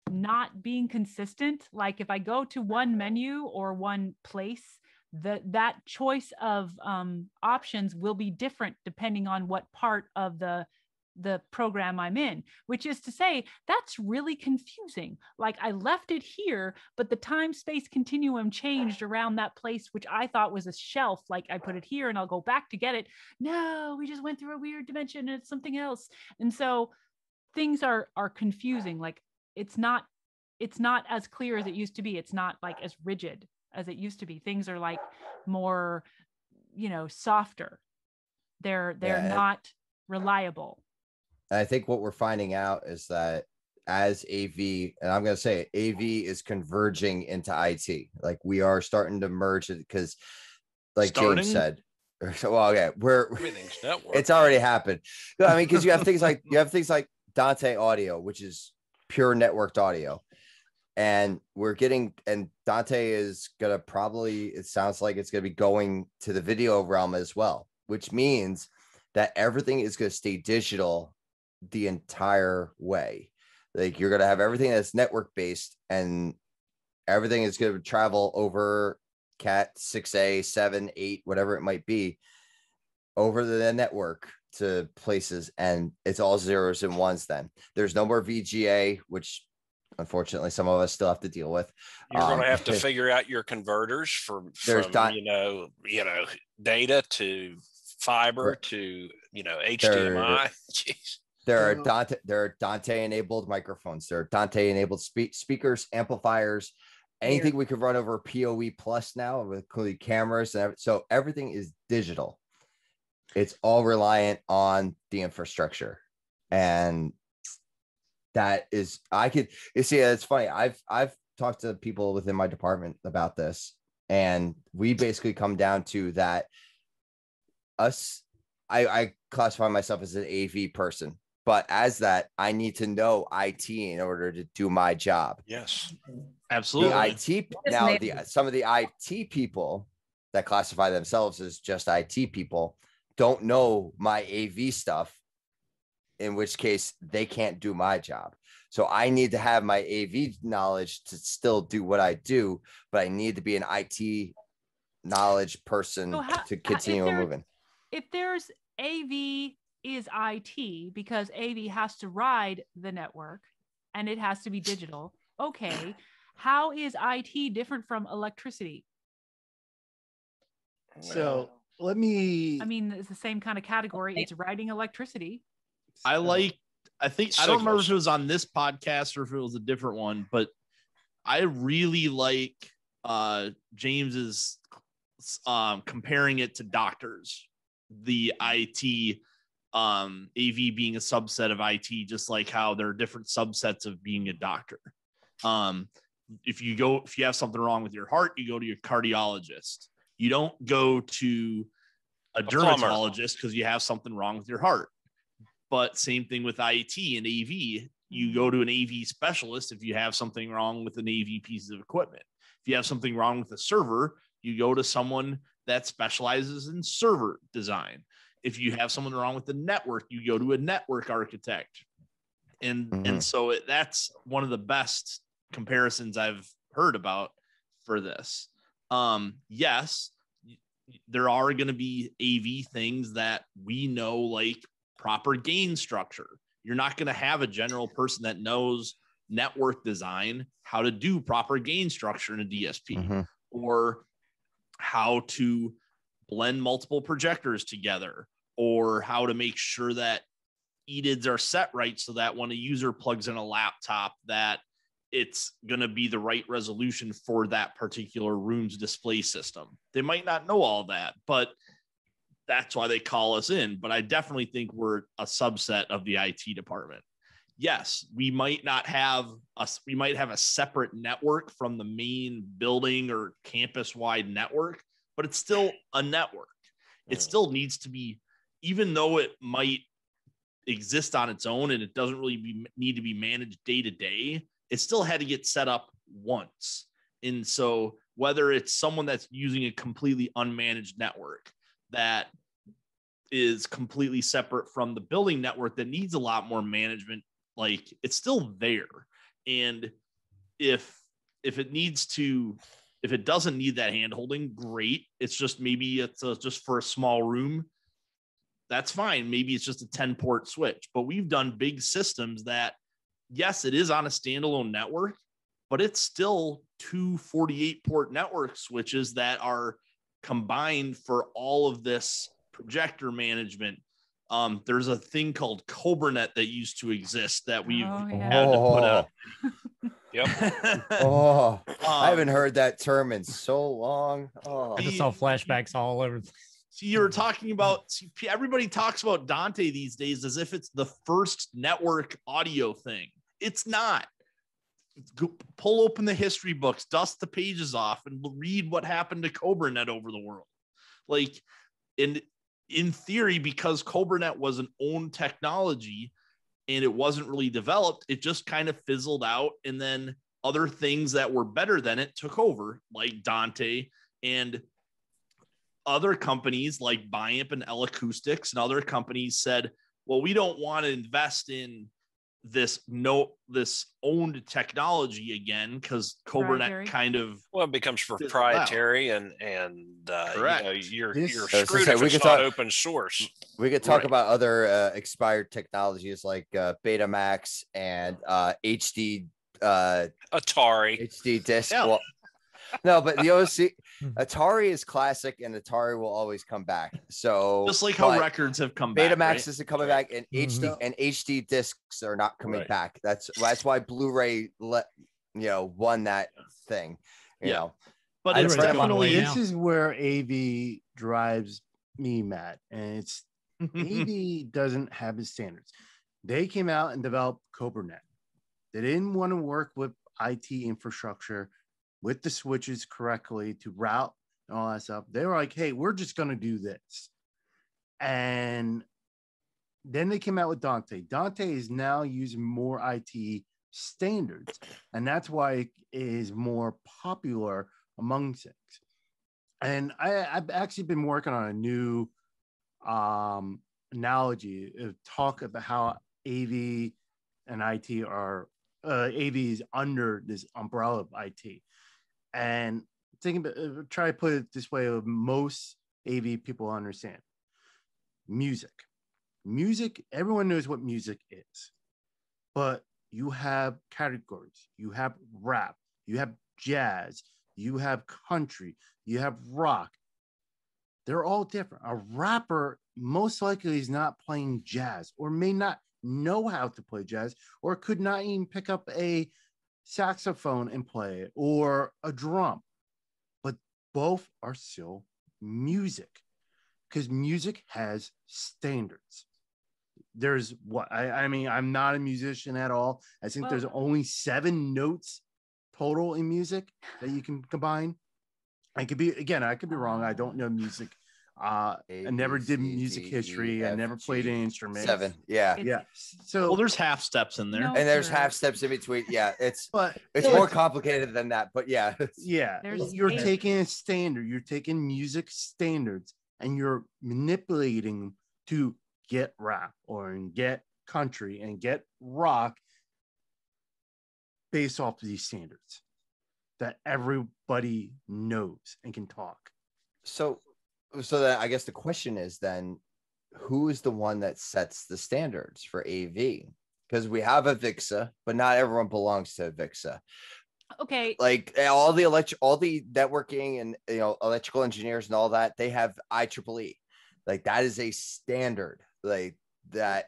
not being consistent. Like if I go to one menu or one place, that choice of options will be different depending on what part of the program I'm in, which is to say that's really confusing. Like I left it here, but the time space continuum changed around that place, which I thought was a shelf. Like I put it here and I'll go back to get it. No, we just went through a weird dimension and it's something else. And so things are confusing. Like it's not as clear as it used to be. It's not like as rigid as it used to be. Things are like more, softer. They're not reliable. And I think what we're finding out is that as AV, and I'm going to say it, AV is converging into IT. Like we are starting to merge it because, like James said, well, yeah, Everything's network. it's already happened. I mean, because you have things like Dante Audio, which is pure networked audio. And Dante is going to probably, it sounds like it's going to be going to the video realm as well, which means that everything is going to stay digital the entire way. Like you're going to have everything that's network based and everything is going to travel over Cat 6A, 7, 8, whatever it might be, over the network to places. And it's all zeros and ones then. There's no more VGA, which unfortunately some of us still have to deal with. You're going to have to figure out your converters from data to fiber to HDMI. There are Dante enabled microphones. There are Dante enabled speakers, amplifiers, anything we could run over PoE Plus now, including cameras, and so everything is digital. It's all reliant on the infrastructure, and that is, it's funny. I've talked to people within my department about this, and we basically come down to that. I classify myself as an AV person, but as that, I need to know IT in order to do my job. Yes, absolutely. Some of the IT people that classify themselves as just IT people don't know my AV stuff, in which case they can't do my job. So I need to have my AV knowledge to still do what I do, but I need to be an IT knowledge person to continue moving. If there's AV is IT, because AV has to ride the network and it has to be digital. Okay. How is IT different from electricity? So I mean, it's the same kind of category. It's riding electricity. I don't remember if it was on this podcast or if it was a different one, but I really like James's comparing it to doctors, the IT, AV being a subset of IT, just like how there are different subsets of being a doctor. If you have something wrong with your heart, you go to your cardiologist. You don't go to a dermatologist because you have something wrong with your heart. But same thing with IT and AV. You go to an AV specialist if you have something wrong with an AV piece of equipment. If you have something wrong with a server, you go to someone that specializes in server design. If you have someone wrong with the network, you go to a network architect. And so that's one of the best comparisons I've heard about for this. Yes, there are going to be AV things that we know, like proper gain structure. You're not going to have a general person that knows network design, how to do proper gain structure in a DSP, or how to blend multiple projectors together, or how to make sure that EDIDs are set right so that when a user plugs in a laptop, that it's going to be the right resolution for that particular room's display system. They might not know all that, but that's why they call us in. But I definitely think we're a subset of the IT department. yes, we might have a separate network from the main building or campus wide network, but it's still a network. It still needs to be, even though it might exist on its own and it doesn't really need to be managed day to day, it still had to get set up once. And so whether it's someone that's using a completely unmanaged network that is completely separate from the building network that needs a lot more management, like it's still there. And if it doesn't need that hand holding, great. It's just, maybe it's just for a small room. That's fine. Maybe it's just a 10-port switch, but we've done big systems that, yes, it is on a standalone network, but it's still 2 48-port network switches that are combined for all of this projector management. There's a thing called CobraNet that used to exist that we've had to put out. Yep. I haven't heard that term in so long. I just saw flashbacks all over. See, you were talking about, everybody talks about Dante these days as if it's the first network audio thing. It's not. Pull open the history books, dust the pages off, and read what happened to CobraNet over the world. Like, in theory, because CobraNet was an own technology and it wasn't really developed, it just kind of fizzled out. And then other things that were better than it took over, like Dante, and other companies like Biamp and L Acoustics and other companies said, well, we don't want to invest in this owned technology again, because CobraNet kind of, well, it becomes proprietary and correct. You're So screwed if it's not open source. We could talk about other expired technologies like Betamax and HD Atari HD disc. Yeah. Well, no, but the OC Atari is classic, and Atari will always come back. So just like how records have come back, Betamax isn't coming back, and HD discs are not coming back. That's why Blu-ray won that thing. You know, but it's definitely this is where AV drives me mad, and it's AV doesn't have its standards. They came out and developed CobraNet. They didn't want to work with IT infrastructure with the switches correctly to route and all that stuff. They were like, hey, we're just going to do this. And then they came out with Dante. Dante is now using more IT standards, and that's why it is more popular among things. And I've actually been working on a new analogy of talk about how AV and IT are AV is under this umbrella of IT. And thinking about, try to put it this way, of most AV people understand music. Everyone knows what music is, but you have categories. You have rap, you have jazz, you have country, you have rock. They're all different. A rapper most likely is not playing jazz, or may not know how to play jazz, or could not even pick up a saxophone and play it, or a drum. But both are still music, because music has standards. There's what I mean, I'm not a musician at all. I think there's only 7 notes total in music that you can combine. I could be wrong. I don't know music. I never did music history. I never played an instrument. 7. Yeah. So there's half steps in there. And there's half steps in between. Yeah, it's but it's more complicated than that. But yeah. You're taking a standard. You're taking music standards and you're manipulating them to get rap or get country and get rock based off of these standards that everybody knows and can talk. So that I guess the question is then, who is the one that sets the standards for AV? Because we have Avixa, but not everyone belongs to Avixa. Okay. Like all the networking and electrical engineers and all that, they have IEEE. Like that is a standard. Like that,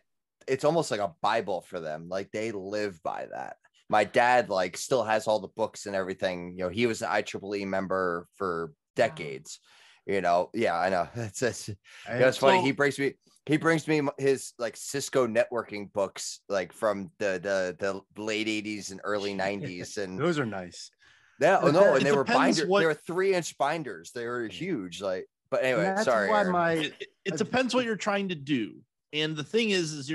it's almost like a Bible for them. Like they live by that. My dad still has all the books and everything. He was an IEEE member for decades. Yeah, I know. It's funny. He breaks me. He brings me his like Cisco networking books, like from the late 80s and early 90s. And Those are nice. yeah, oh no, and It they were depends binder, what- they were 3-inch binders. They were huge. Like, but And anyway, that's sorry. why Aaron. It depends what you're trying to do. And the thing is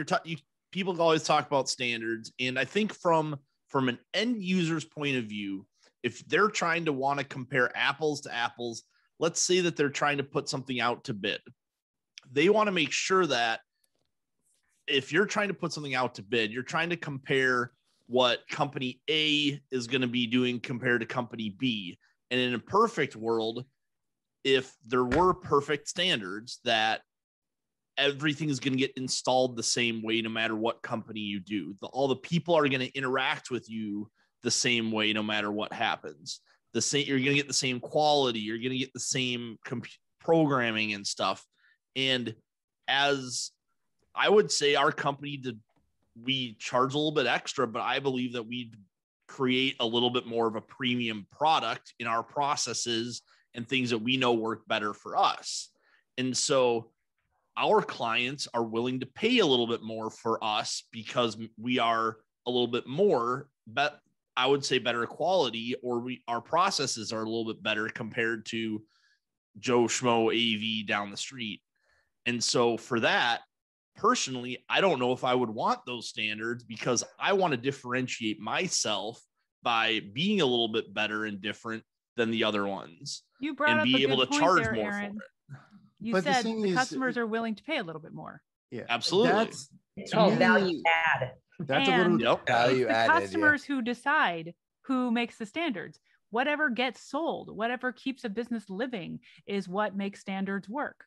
people always talk about standards. And I think from an end user's point of view, if they're trying to want to compare apples to apples, let's say that they're trying to put something out to bid. They want to make sure that if you're trying to put something out to bid, you're trying to compare what company A is going to be doing compared to company B. And in a perfect world, if there were perfect standards that everything is going to get installed the same way, no matter what company you do, all the people are going to interact with you the same way, no matter what happens. You're going to get the same quality. You're going to get the same programming and stuff. And as I would say, our company we charge a little bit extra, but I believe that we create a little bit more of a premium product in our processes and things that we know work better for us. And so our clients are willing to pay a little bit more for us because we are a little bit more, but I would say better quality, or our processes are a little bit better compared to Joe Schmo AV down the street. And so for that, personally, I don't know if I would want those standards, because I want to differentiate myself by being a little bit better and different than the other ones, You brought and up be a able good to point charge there, more Aaron. for it. You But the said thing the is- customers are willing to pay a little bit more. Yeah, absolutely. It's called me, value add. That's And a little. Yep. Value the added. customers who decide who makes the standards. Whatever gets sold, whatever keeps a business living is what makes standards work.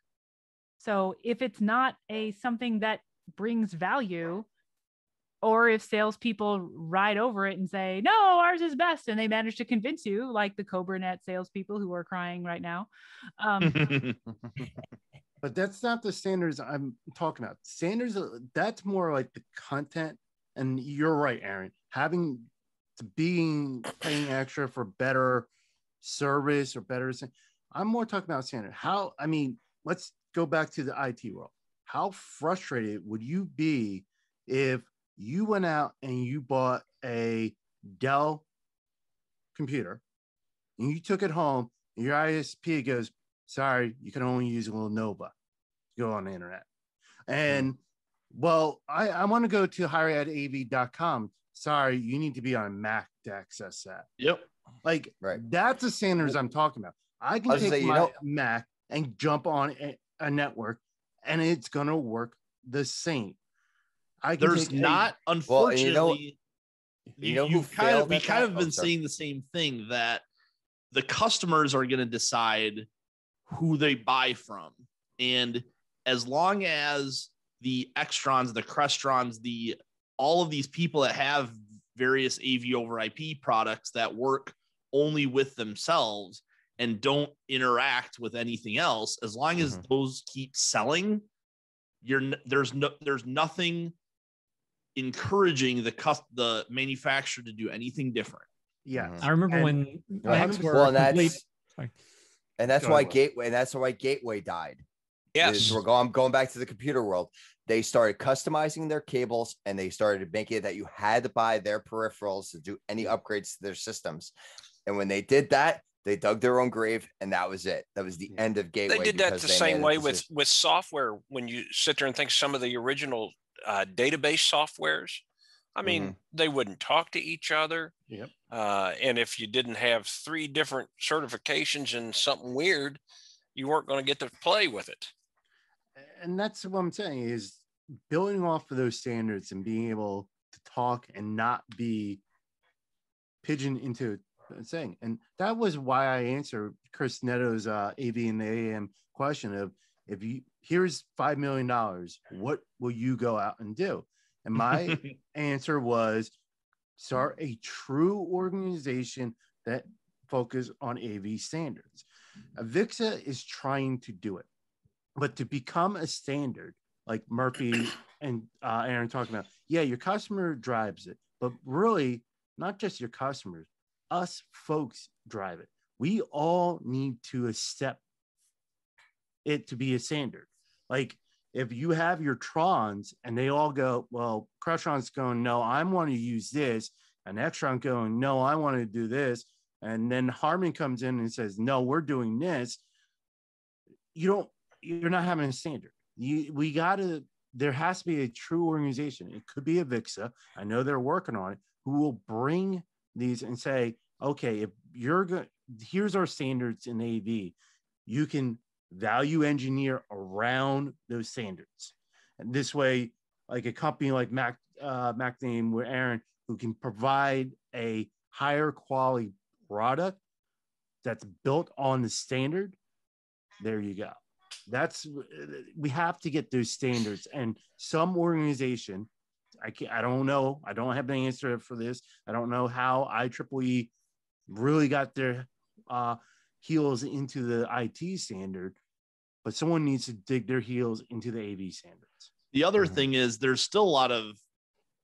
So if it's not something that brings value, or if salespeople ride over it and say, no, ours is best, and they manage to convince you, like the CobraNet salespeople who are crying right now. But that's not the standards I'm talking about. Standards, that's more like the content. And you're right, Aaron. Having to paying extra for better service or better. I'm more talking about standard. Let's go back to the IT world. How frustrated would you be if you went out and you bought a Dell computer and you took it home and your ISP goes, sorry, you can only use Lenovo to go on the internet. And well, I want to go to higheredav.com. Sorry, you need to be on Mac to access that. Yep. Like, Right. That's the standards I'm talking about. I can I was take gonna say, my Mac and jump on a network and it's going to work the same. There's not, unfortunately, you know who failed we at kind that? of Oh, been sorry. saying the same thing, that the customers are going to decide who they buy from. And as long as the Extrons, the Crestrons, all of these people that have various AV over IP products that work only with themselves and don't interact with anything else, as long as those keep selling, there's nothing encouraging the manufacturer to do anything different. Yeah. I remember And- when Right. Macs were Well, complete. and that's Go why ahead. Gateway died. Yes. Is we're going back to the computer world. They started customizing their cables and they started making it that you had to buy their peripherals to do any upgrades to their systems. And when they did that, they dug their own grave, and that was it. That was the end of Gateway. They did that because the they same made a way decision. with software. When you sit there and think some of the original database softwares, I mean, they wouldn't talk to each other. Yep. And if you didn't have 3 different certifications and something weird, you weren't going to get to play with it. And that's what I'm saying is building off of those standards and being able to talk and not be pigeoned into saying. And that was why I answered Chris Netto's AV and the AM question of, here's $5 million, what will you go out and do? And my answer was start a true organization that focus on AV standards. Avixa is trying to do it, but to become a standard, like Murphy and Aaron talking about, yeah, your customer drives it, but really not just your customers, us folks drive it. We all need to accept it to be a standard. Like if you have your Trons and they all go, well, Crestron's going, no, I want to use this, and Extron going, no, I want to do this, and then Harman comes in and says, no, we're doing this. You're not having a standard. There has to be a true organization. It could be a VIXA. I know they're working on it, who will bring these and say, okay, if you're good, here's our standards in AV. You can value engineer around those standards. And this way, like a company like MacName with Aaron, who can provide a higher quality product that's built on the standard, there you go. We have to get those standards, and some organization, I don't know, I don't have the answer for this. I don't know how IEEE really got their heels into the IT standard, but someone needs to dig their heels into the AV standards. The other thing is there's still a lot of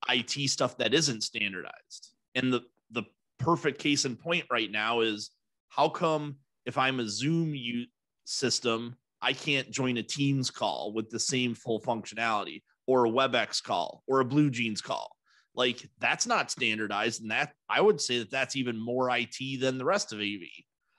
IT stuff that isn't standardized. And the perfect case in point right now is, how come if I'm a Zoom system, I can't join a Teams call with the same full functionality, or a WebEx call, or a BlueJeans call? Like, that's not standardized. And that, I would say that that's even more IT than the rest of AV.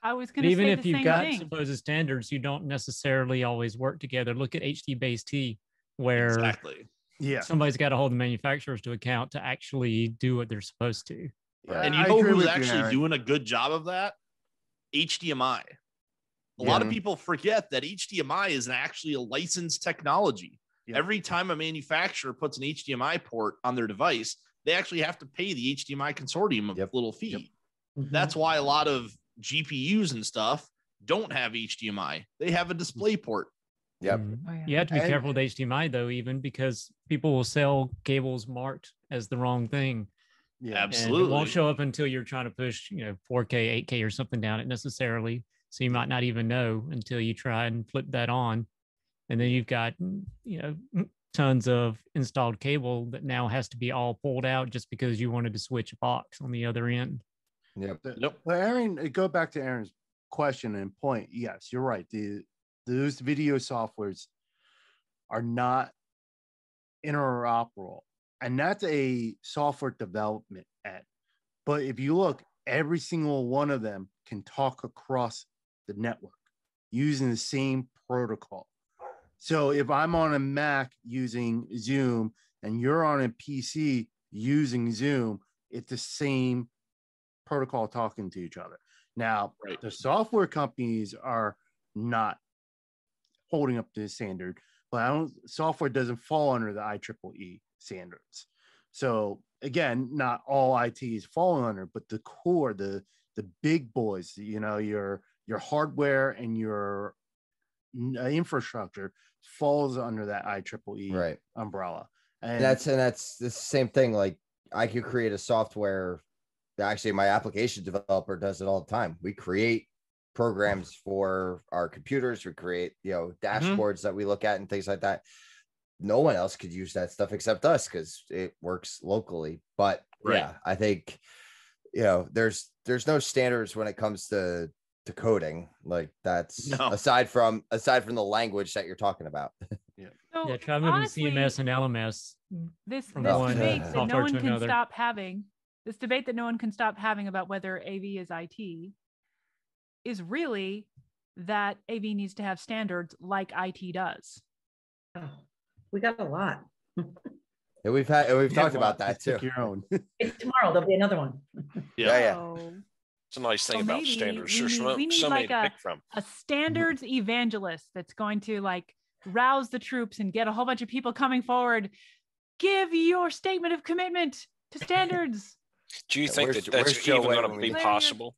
I was going to say even the if you've same got thing. supposed standards, you don't necessarily always work together. Look at HD Base T, where Exactly. Yeah. somebody's got to hold the manufacturers to account to actually do what they're supposed to. And you know who's actually doing a good job of that? HDMI. A lot of people forget that HDMI is actually a licensed technology. Yep. Every time a manufacturer puts an HDMI port on their device, they actually have to pay the HDMI consortium a little fee. Yep. That's why a lot of GPUs and stuff don't have HDMI. They have a display port. Yep. Oh, yeah. You have to be careful with HDMI though, even because people will sell cables marked as the wrong thing. Yeah, absolutely. And it won't show up until you're trying to push, 4K, 8K or something down it necessarily. So you might not even know until you try and flip that on. And then you've got, tons of installed cable that now has to be all pulled out just because you wanted to switch a box on the other end. Yep. Well, Aaron, go back to Aaron's question and point. Yes, you're right. Those video softwares are not interoperable, and that's a software development end. But if you look, every single one of them can talk across the network using the same protocol. So if I'm on a Mac using Zoom and you're on a PC using Zoom, it's the same protocol talking to each other. Now, the software companies are not holding up to the standard, but software doesn't fall under the IEEE standards. So again, not all IT is falling under, but the core, the big boys, your hardware and your infrastructure falls under that IEEE umbrella. And that's the same thing. Like, I could create a software. Actually, my application developer does it all the time. We create programs for our computers. We create, dashboards that we look at and things like that. No one else could use that stuff except us because it works locally. But yeah, I think, there's no standards when it comes to coding. Like, that's aside from the language that you're talking about. So try moving honestly, CMS and LMS. This one debate that no software one to can another. stop having, this debate that no one can stop having about whether AV is IT, is really that AV needs to have standards like IT does. Oh, we got a lot. Yeah, we've talked about that too. Your own. Tomorrow there'll be another one. So, it's a nice thing about maybe standards. we There's need so many like to pick from. a standards evangelist that's going to rouse the troops and get a whole bunch of people coming forward. Give your statement of commitment to standards. Do you think that's even going to be possible?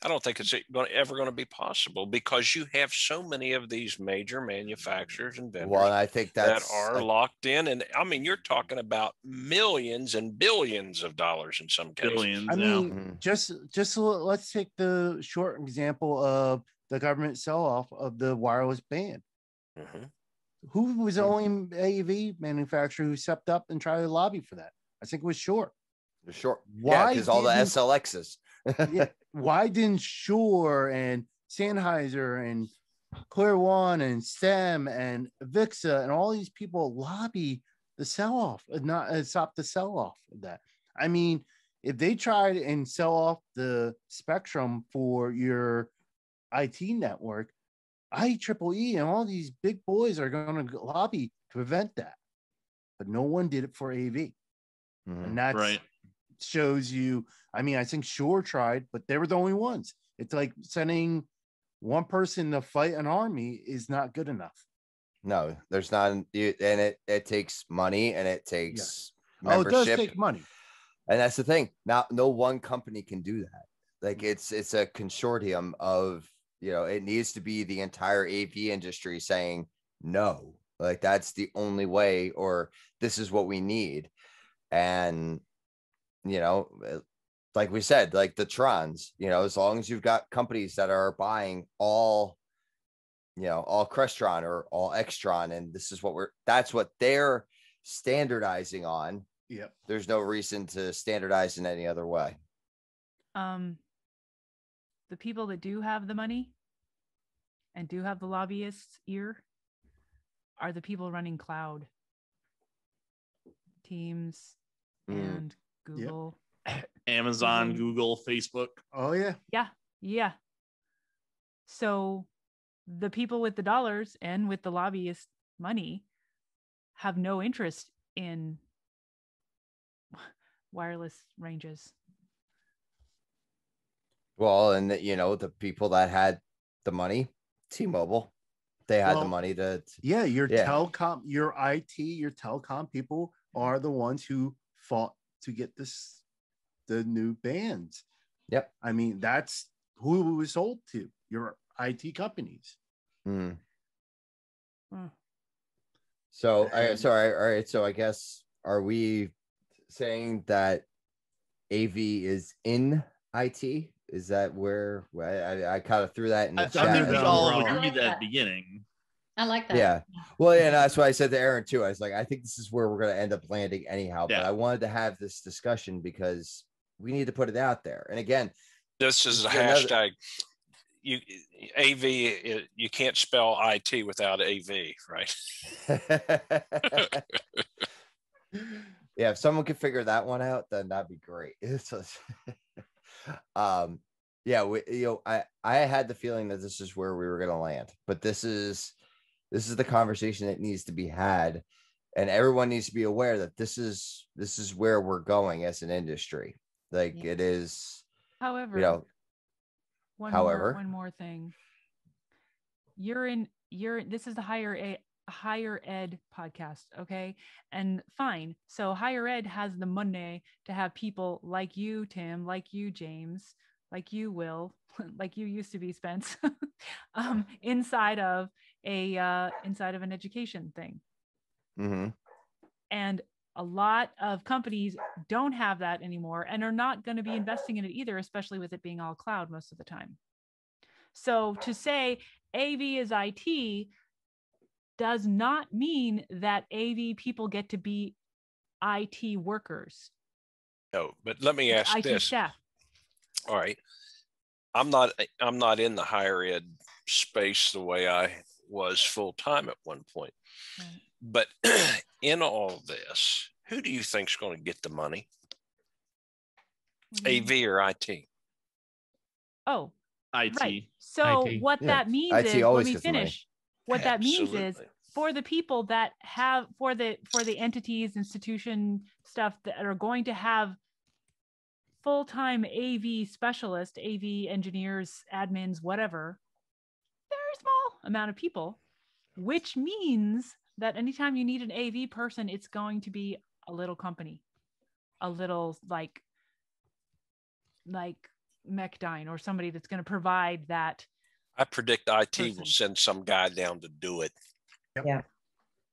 I don't think it's ever going to be possible because you have so many of these major manufacturers and vendors I think that are locked in. And I mean, you're talking about millions and billions of dollars in some cases. Billions. I mean, just let's take the short example of the government sell-off of the wireless band. Mm-hmm. Who was the only AV manufacturer who stepped up and tried to lobby for that? I think it was Shure. Sure. Why? Because all the SLXs. Why didn't Shure and Sennheiser and Clear One and STEM and VIXA and all these people lobby the sell off, not stop the sell off of that. I mean, if they tried and sell off the spectrum for your IT network, IEEE and all these big boys are going to lobby to prevent that. But no one did it for AV. And that's Right. shows you. I mean, I think Shure tried, but they were the only ones. It's like sending one person to fight an army is not good enough. No, there's not, and it takes money and it takes membership. Oh, it does take money. And that's the thing. Now, no one company can do that. Like it's a consortium of, it needs to be the entire AV industry saying no. Like that's the only way, or this is what we need. And, like we said, like the Trons, as long as you've got companies that are buying all Crestron or all Extron, and this is that's what they're standardizing on. Yep. There's no reason to standardize in any other way. The people that do have the money and do have the lobbyist's ear are the people running cloud. Teams and Google. Yep. Amazon, Google, Facebook. Oh, yeah. Yeah. So the people with the dollars and with the lobbyist money have no interest in wireless ranges. Well, and the people that had the money, T-Mobile, they had the money to. Yeah, your telecom, your IT, your telecom people are the ones who fought to get the new bands. Yep. I mean, that's who it was sold to, your IT companies. So, all right. So I guess, are we saying that AV is in IT? Is that where I kind of threw that in the chat? I think we all I agreed like at the that. beginning. I like that. Yeah. Well, yeah, that's why I said to Aaron too. I was like, I think this is where we're going to end up landing anyhow. But Yeah. I wanted to have this discussion because we need to put it out there. And again, This is a another- hashtag. You can't spell IT without AV, right? Yeah, if someone could figure that one out, then that'd be great. I had the feeling that this is where we were going to land, but this is the conversation that needs to be had, and everyone needs to be aware that this is where we're going as an industry. Like it is. However, However, one more thing. This is the higher ed podcast, okay? And fine. So higher ed has the money to have people like you, Tim, like you, James, like you, Will, like you used to be, Spence, inside of an education thing. Mm-hmm. And a lot of companies don't have that anymore and are not going to be investing in it either, especially with it being all cloud most of the time. So to say AV is IT does not mean that AV people get to be IT workers. No, but let me ask IT this. staff. All right. I'm not in the higher ed space the way I was full time at one point. Right. But in all this, who do you think is going to get the money? AV or IT? Oh, IT. right. So IT. what Yeah. that means IT is, let always me gets the money. finish. What that means is, Absolutely. for the people that have, for the entities, institution stuff that are going to have full-time AV specialists, AV engineers, admins, whatever, very small amount of people, which means that anytime you need an AV person, it's going to be a little company, a little like Mechdyne or somebody that's going to provide that. I predict IT will Person. send some guy down to do it. Yeah.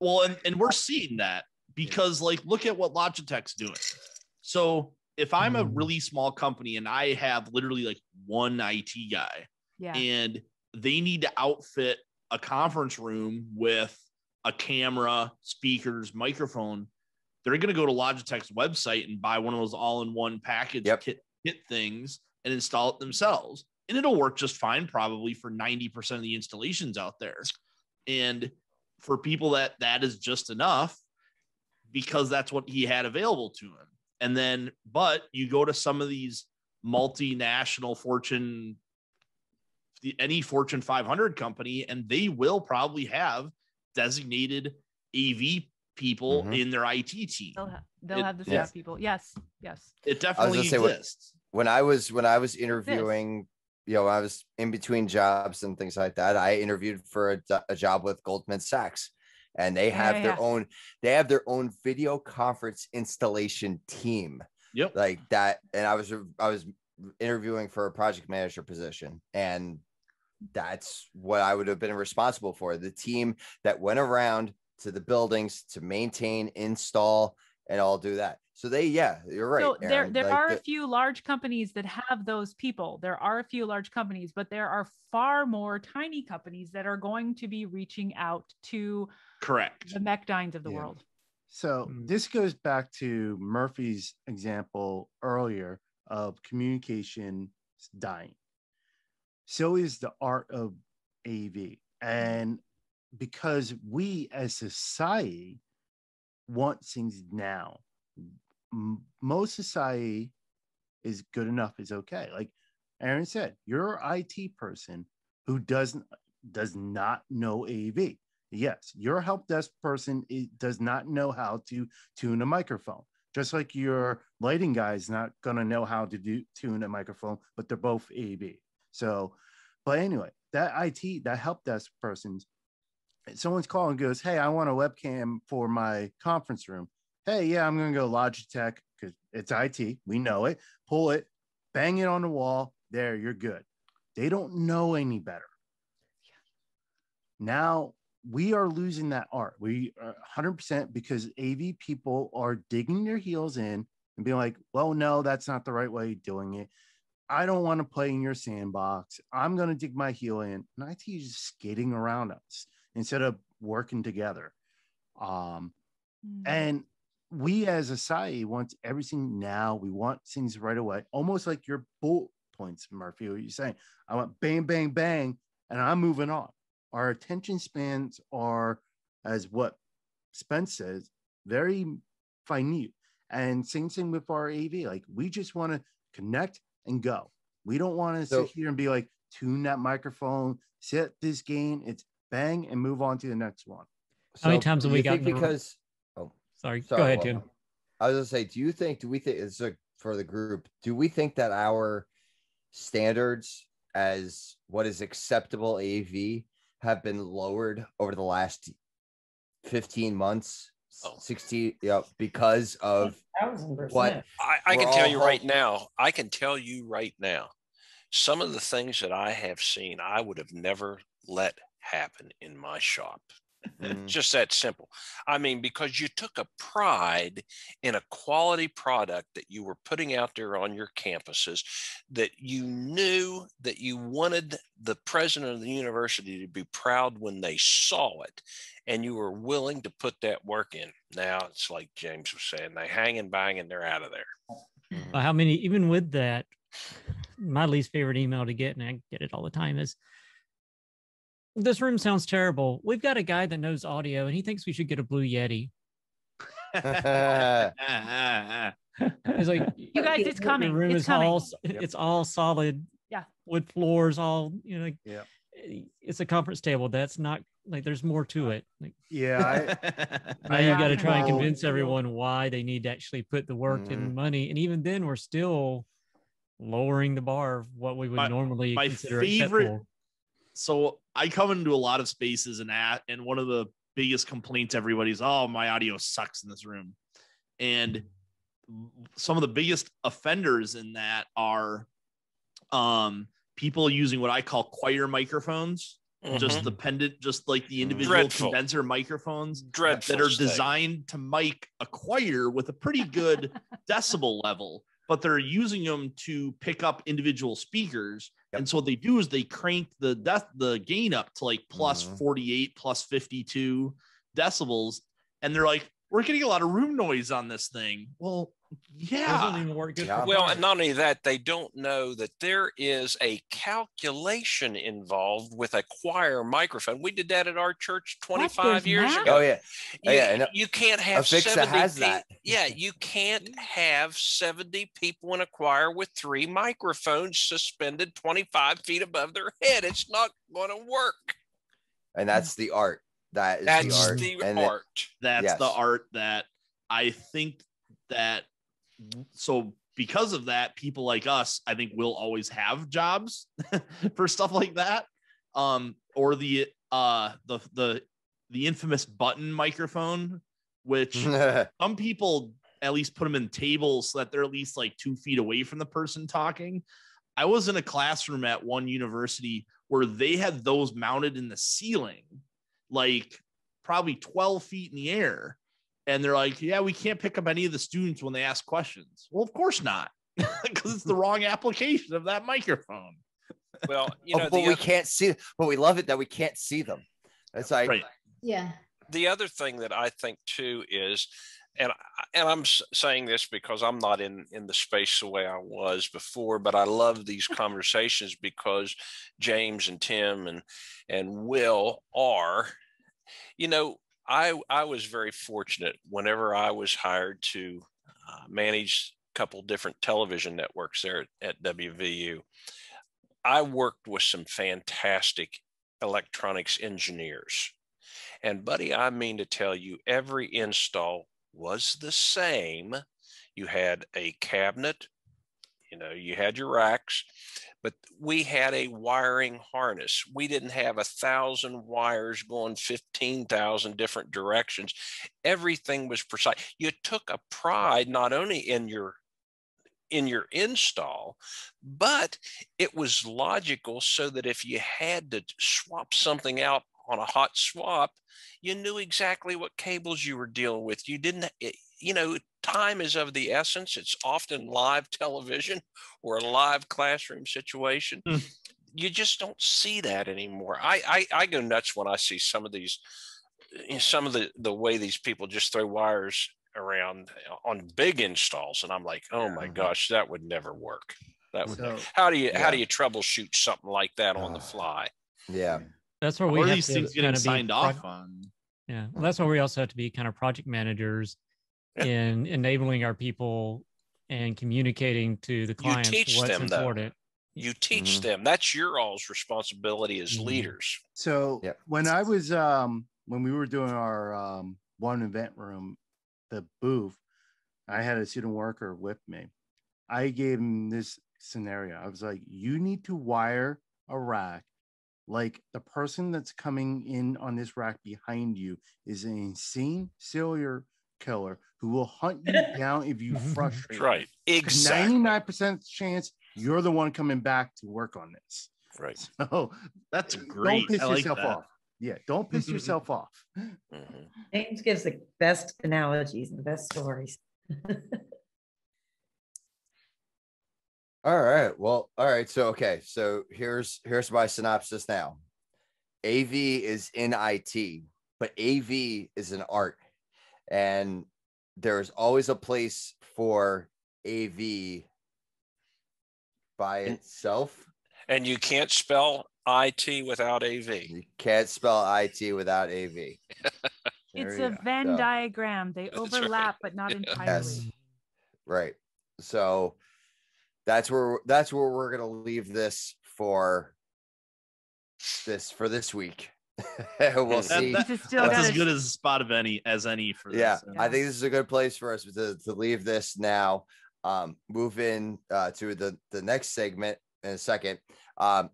Well, and we're seeing that because look at what Logitech's doing. So if I'm a really small company and I have literally one IT guy Yeah. and they need to outfit a conference room with a camera, speakers, microphone, they're going to go to Logitech's website and buy one of those all-in-one package Yep. kit things and install it themselves. and it'll work just fine, probably for 90% of the installations out there. And for people that is just enough, because that's what he had available to him. And then, but you go to some of these multinational any Fortune 500 company, and they will probably have designated AV people in their IT team. They'll have the staff people. Yes. It definitely exists. When I was interviewing, you know, I was in between jobs and things like that. I interviewed for a job with Goldman Sachs, and they have their own video conference installation team. Yep. Like that. And I was interviewing for a project manager position, and that's what I would have been responsible for. The team that went around to the buildings to maintain, install, and all do that. So you're right. So Aaron. there are a few large companies that have those people. There are a few large companies, but there are far more tiny companies that are going to be reaching out to correct the MechDynes of the world. So this goes back to Murphy's example earlier of communication dying. So is the art of AV. And because we as society want things now, most society is good enough, is okay. Like Aaron said, you're an IT person who does not know AV. Yes, your help desk person does not know how to tune a microphone. Just like your lighting guy is not going to know how to tune a microphone, but they're both AV. So, but anyway, that help desk person, someone's calling and goes, hey, I want a webcam for my conference room. Hey, yeah, I'm going to go Logitech because it's IT. We know it. Pull it, bang it on the wall. There, you're good. They don't know any better. Now, we are losing that art. We are 100% because AV people are digging their heels in and being like, well, no, that's not the right way of doing it. I don't want to play in your sandbox. I'm going to dig my heel in. And IT is just skating around us instead of working together. And we as a society want everything now. We want things right away, almost like your bullet points, Murphy, what you're saying. I want bang, bang, bang, and I'm moving on. Our attention spans are, as what Spence says, very finite. And same thing with our AV. Like, we just want to connect and go. We don't want to sit here and be like, tune that microphone, set this gain, it's bang, and move on to the next one. How many times have we gotten because sorry, go ahead, Tim. I was gonna say, do we think it's for the group, do we think that our standards as what is acceptable AV have been lowered over the last 15 months, 16, because of 1,000%. what I can tell you right now. I can tell you right now, some of the things that I have seen, I would have never let happen in my shop. Just that simple. I mean, because you took a pride in a quality product that you were putting out there on your campuses, that you knew that you wanted the president of the university to be proud when they saw it, and you were willing to put that work in. Now it's like James was saying, they hang and bang and they're out of there. Well, how many, even with that, my least favorite email to get, and I get it all the time, is, this room sounds terrible. We've got a guy that knows audio and he thinks we should get a Blue Yeti. It's like, You guys, it's coming. The room It's is coming. it's all solid. Yeah. Wood floors, all, Yeah. It's a conference table. That's not like, there's more to it. Like, Yeah. now you got to try and know. convince everyone why they need to actually put the work and money. And even then we're still lowering the bar of what we would normally consider acceptable. So I come into a lot of spaces and one of the biggest complaints everybody's, oh, my audio sucks in this room. And some of the biggest offenders in that are people using what I call choir microphones, just like the individual condenser microphones that are designed to mic a choir with a pretty good decibel level, but they're using them to pick up individual speakers. And so what they do is they crank the gain up to like plus 48, plus 52 decibels. And they're like, we're getting a lot of room noise on this thing. Well, Those Yeah. don't even work good. Yeah. For Well, fire. and not only that, they don't know that there is a calculation involved with a choir microphone. We did that at our church 25 There's years math? ago. Oh yeah. You, yeah, and you can't have Avixa 70 has pe- that. Yeah, you can't have 70 people in a choir with 3 microphones suspended 25 feet above their head. It's not going to work. And that's the art. That is That's the art. the And art. That's the Yes. art that I think that, so because of that, people like us, I think, will always have jobs for stuff like that. Or the infamous button microphone, which some people at least put them in tables so that they're at least like 2 feet away from the person talking. I was in a classroom at one university where they had those mounted in the ceiling, like probably 12 feet in the air. And they're like, yeah, we can't pick up any of the students when they ask questions. Well, of course not, because it's the wrong application of that microphone. Well, but we can't see, but we love it that we can't see them. It's like, Right. Yeah. the other thing that I think too is, and I'm saying this because I'm not in the space the way I was before, but I love these conversations because James and Tim and Will are, I was very fortunate whenever I was hired to manage a couple different television networks there at WVU. I worked with some fantastic electronics engineers. And buddy, I mean to tell you, every install was the same. You had a cabinet, you had your racks, but we had a wiring harness. We didn't have 1,000 wires going 15,000 different directions. Everything was precise. You took a pride not only in your install, but it was logical so that if you had to swap something out on a hot swap, you knew exactly what cables you were dealing with. You didn't, time is of the essence. It's often live television or a live classroom situation. You just don't see that anymore. I go nuts when I see some of these, some of the way these people just throw wires around on big installs, and I'm like, oh my gosh, that would never work. That would never. How do you troubleshoot something like that on the fly? Yeah, that's where we Or have these to things getting kind of be signed off on. Yeah, well, that's why we also have to be kind of project managers in enabling our people and communicating to the clients what's important. You teach them. That's your all's responsibility as leaders. So when I was when we were doing our one event room, the booth, I had a student worker with me. I gave him this scenario. I was like, you need to wire a rack like the person that's coming in on this rack behind you is an insane serial killer who will hunt you down if you frustrate. Right. Exactly. 99% chance you're the one coming back to work on this. Right. So that's great. Don't piss I like yourself that. off. Yeah, don't piss yourself off. James gives the best analogies and the best stories. All right. Well, all right. So here's my synopsis now. AV is in IT, but AV is an art, and there's always a place for AV by itself. And you can't spell IT without AV. You can't spell IT without AV. It's a Venn diagram. They overlap, but not entirely. Yes. Right. So that's where we're gonna leave this for this week. We'll see. That's as good as a spot of any for this. Yeah, I think this is a good place for us to leave this now. Move in to the next segment in a second.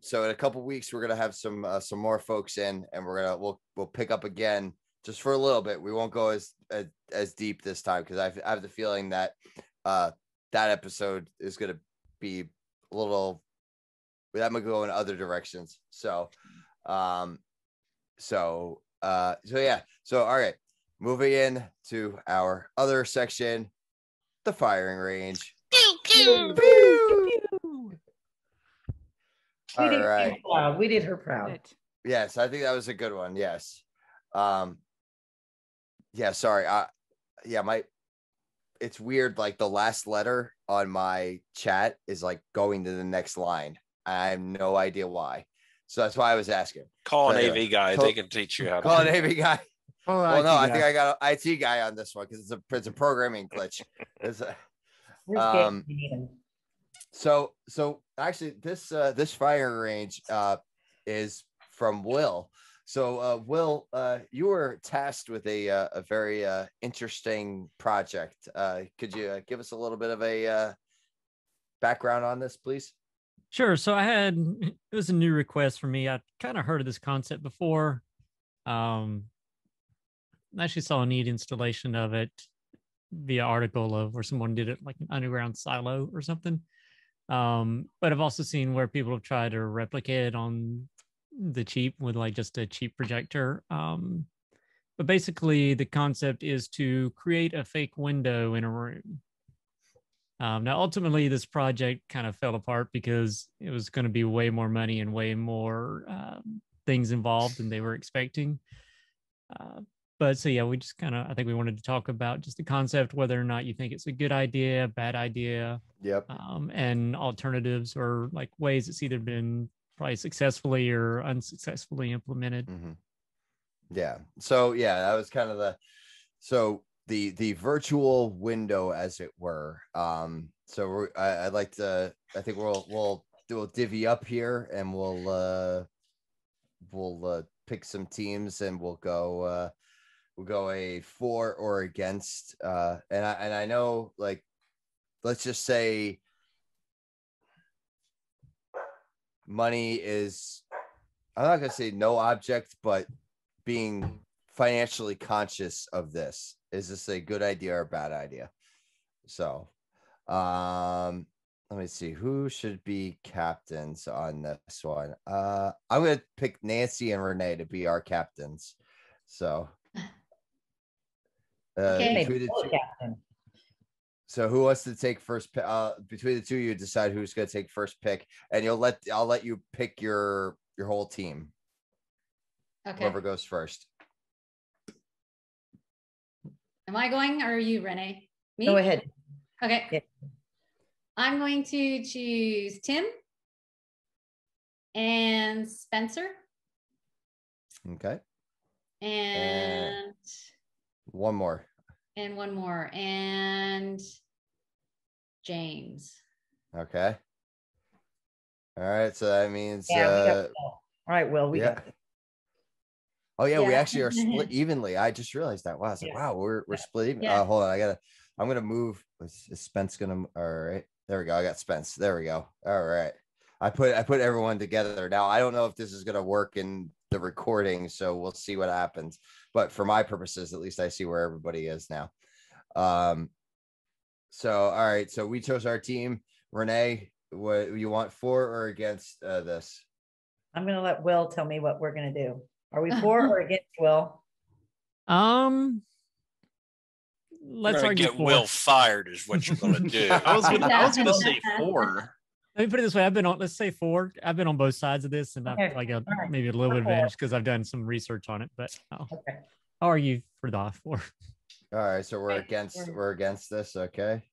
So in a couple weeks we're gonna have some more folks in, and we'll pick up again just for a little bit. We won't go as deep this time because I have the feeling that that episode is gonna be a little, that might go in other directions. So yeah. So all right, moving in to our other section, the firing range. Pew, pew. All right. We did her proud. Yes, I think that was a good one. Yes. Yeah, sorry. it's weird. Like the last letter on my chat is like going to the next line. I have no idea why. So that's why I was asking. Call an So AV guy. They can teach you how to Call an do it. AV guy. Oh, Well, no, I IT think guy. I got an IT guy on this one because it's a programming glitch. It's a, Where's Gabe? You need him. so actually this firing range is from Will. So Will, you were tasked with a very interesting project. Could you give us a little bit of a background on this, please? Sure. So it was a new request for me. I kind of heard of this concept before. I actually saw a neat installation of it via article of where someone did it like an underground silo or something. But I've also seen where people have tried to replicate it on the cheap with like just a cheap projector. But basically the concept is to create a fake window in a room. Now, ultimately, this project kind of fell apart because it was going to be way more money and way more things involved than they were expecting. But so, yeah, we just I think we wanted to talk about just the concept, whether or not you think it's a good idea, bad idea. Yep. And alternatives or like ways it's either been probably successfully or unsuccessfully implemented. Mm-hmm. Yeah. So, yeah, that was kind of the virtual window, as it were. So I'd like to. I think we'll divvy up here, and we'll pick some teams, and we'll go a for or against. And I know, like, let's just say money is. I'm not gonna say no object, but being financially conscious of this. Is this a good idea or a bad idea? So let me see who should be captains on this one. I'm gonna pick Nancy and Renee to be our captains. So Okay. between the two, so who wants to take first pick? Between the two of you, decide who's gonna take first pick, and I'll let you pick your whole team. Okay. Whoever goes first. Am I going or are you, Renee? Me? Go ahead. Okay. Yeah. I'm going to choose Tim and Spencer Okay. and One more. one more and James. Okay. All right. So that means Yeah, we got Will. All right, Will, we got this. Oh yeah, we Yeah. actually are split evenly. I just realized that. Wow, I was like, Yeah. wow, we're split even. Yeah. Hold on, I'm gonna move. Is Spence gonna? All right, there we go. I got Spence. There we go. All right, I put everyone together. Now I don't know if this is gonna work in the recording, so we'll see what happens. But for my purposes, at least I see where everybody is now. So all right, so we chose our team. Renee, what you want for or against this? I'm going to let Will tell me what we're going to do. Are we for or against, Will? Let's Gonna argue get for. Will fired is what you're gonna do. I was gonna say 4. Let me put it this way: let's say 4. I've been on both sides of this, and Okay. I feel like All right. maybe a little We're advantage because I've done some research on it. But Okay. I'll argue for the 4. All right, so we're Okay, against this. Okay.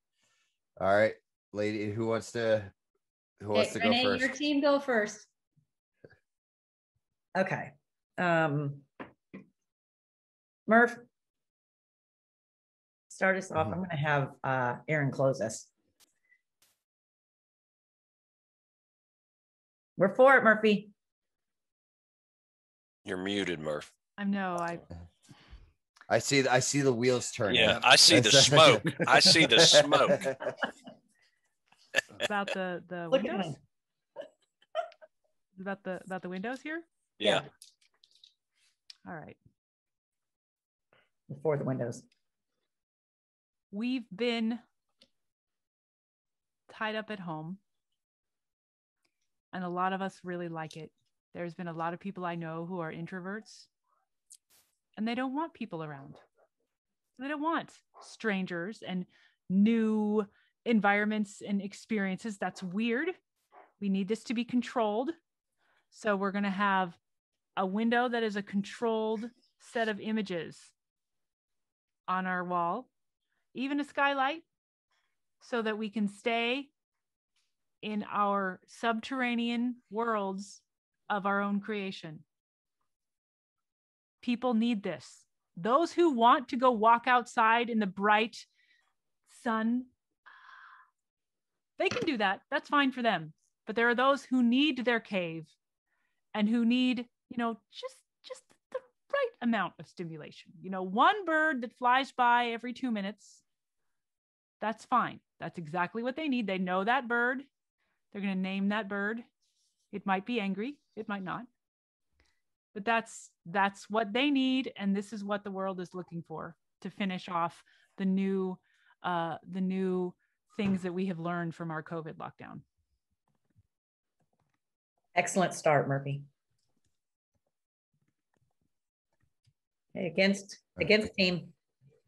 All right, lady, who wants to go Renee, first? your team go first. Okay. Murph, start us off. I'm going to have Aaron close us. We're for it, Murphy. You're muted, Murph. I see the wheels turning. Yeah, I see the smoke. I see the smoke. About the Look at windows. him. About the windows here. Yeah. All right. Before the windows. We've been tied up at home, and a lot of us really like it. There's been a lot of people I know who are introverts, and they don't want people around. They don't want strangers and new environments and experiences. That's weird. We need this to be controlled. So we're going to have a window that is a controlled set of images on our wall. even a skylight, so that we can stay in our subterranean worlds of our own creation. People need this. Those who want to go walk outside in the bright sun, they can do that. That's fine for them. But there are those who need their cave and who need, just the right amount of stimulation. One bird that flies by every 2 minutes, that's fine. That's exactly what they need. They know that bird. They're going to name that bird. It might be angry. It might not. But that's what they need. And this is what the world is looking for to finish off the new things that we have learned from our COVID lockdown. Excellent start, Murphy. Okay, against team.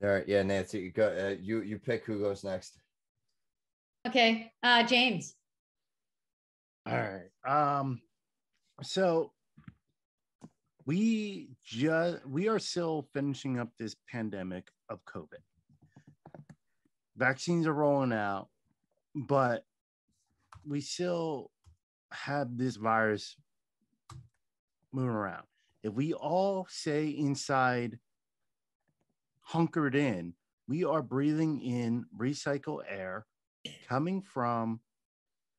All right, yeah, Nancy, you go. You pick who goes next. Okay, James. All right. So we are still finishing up this pandemic of COVID. Vaccines are rolling out, but we still have this virus moving around. If we all stay inside, hunkered in, we are breathing in recycled air coming from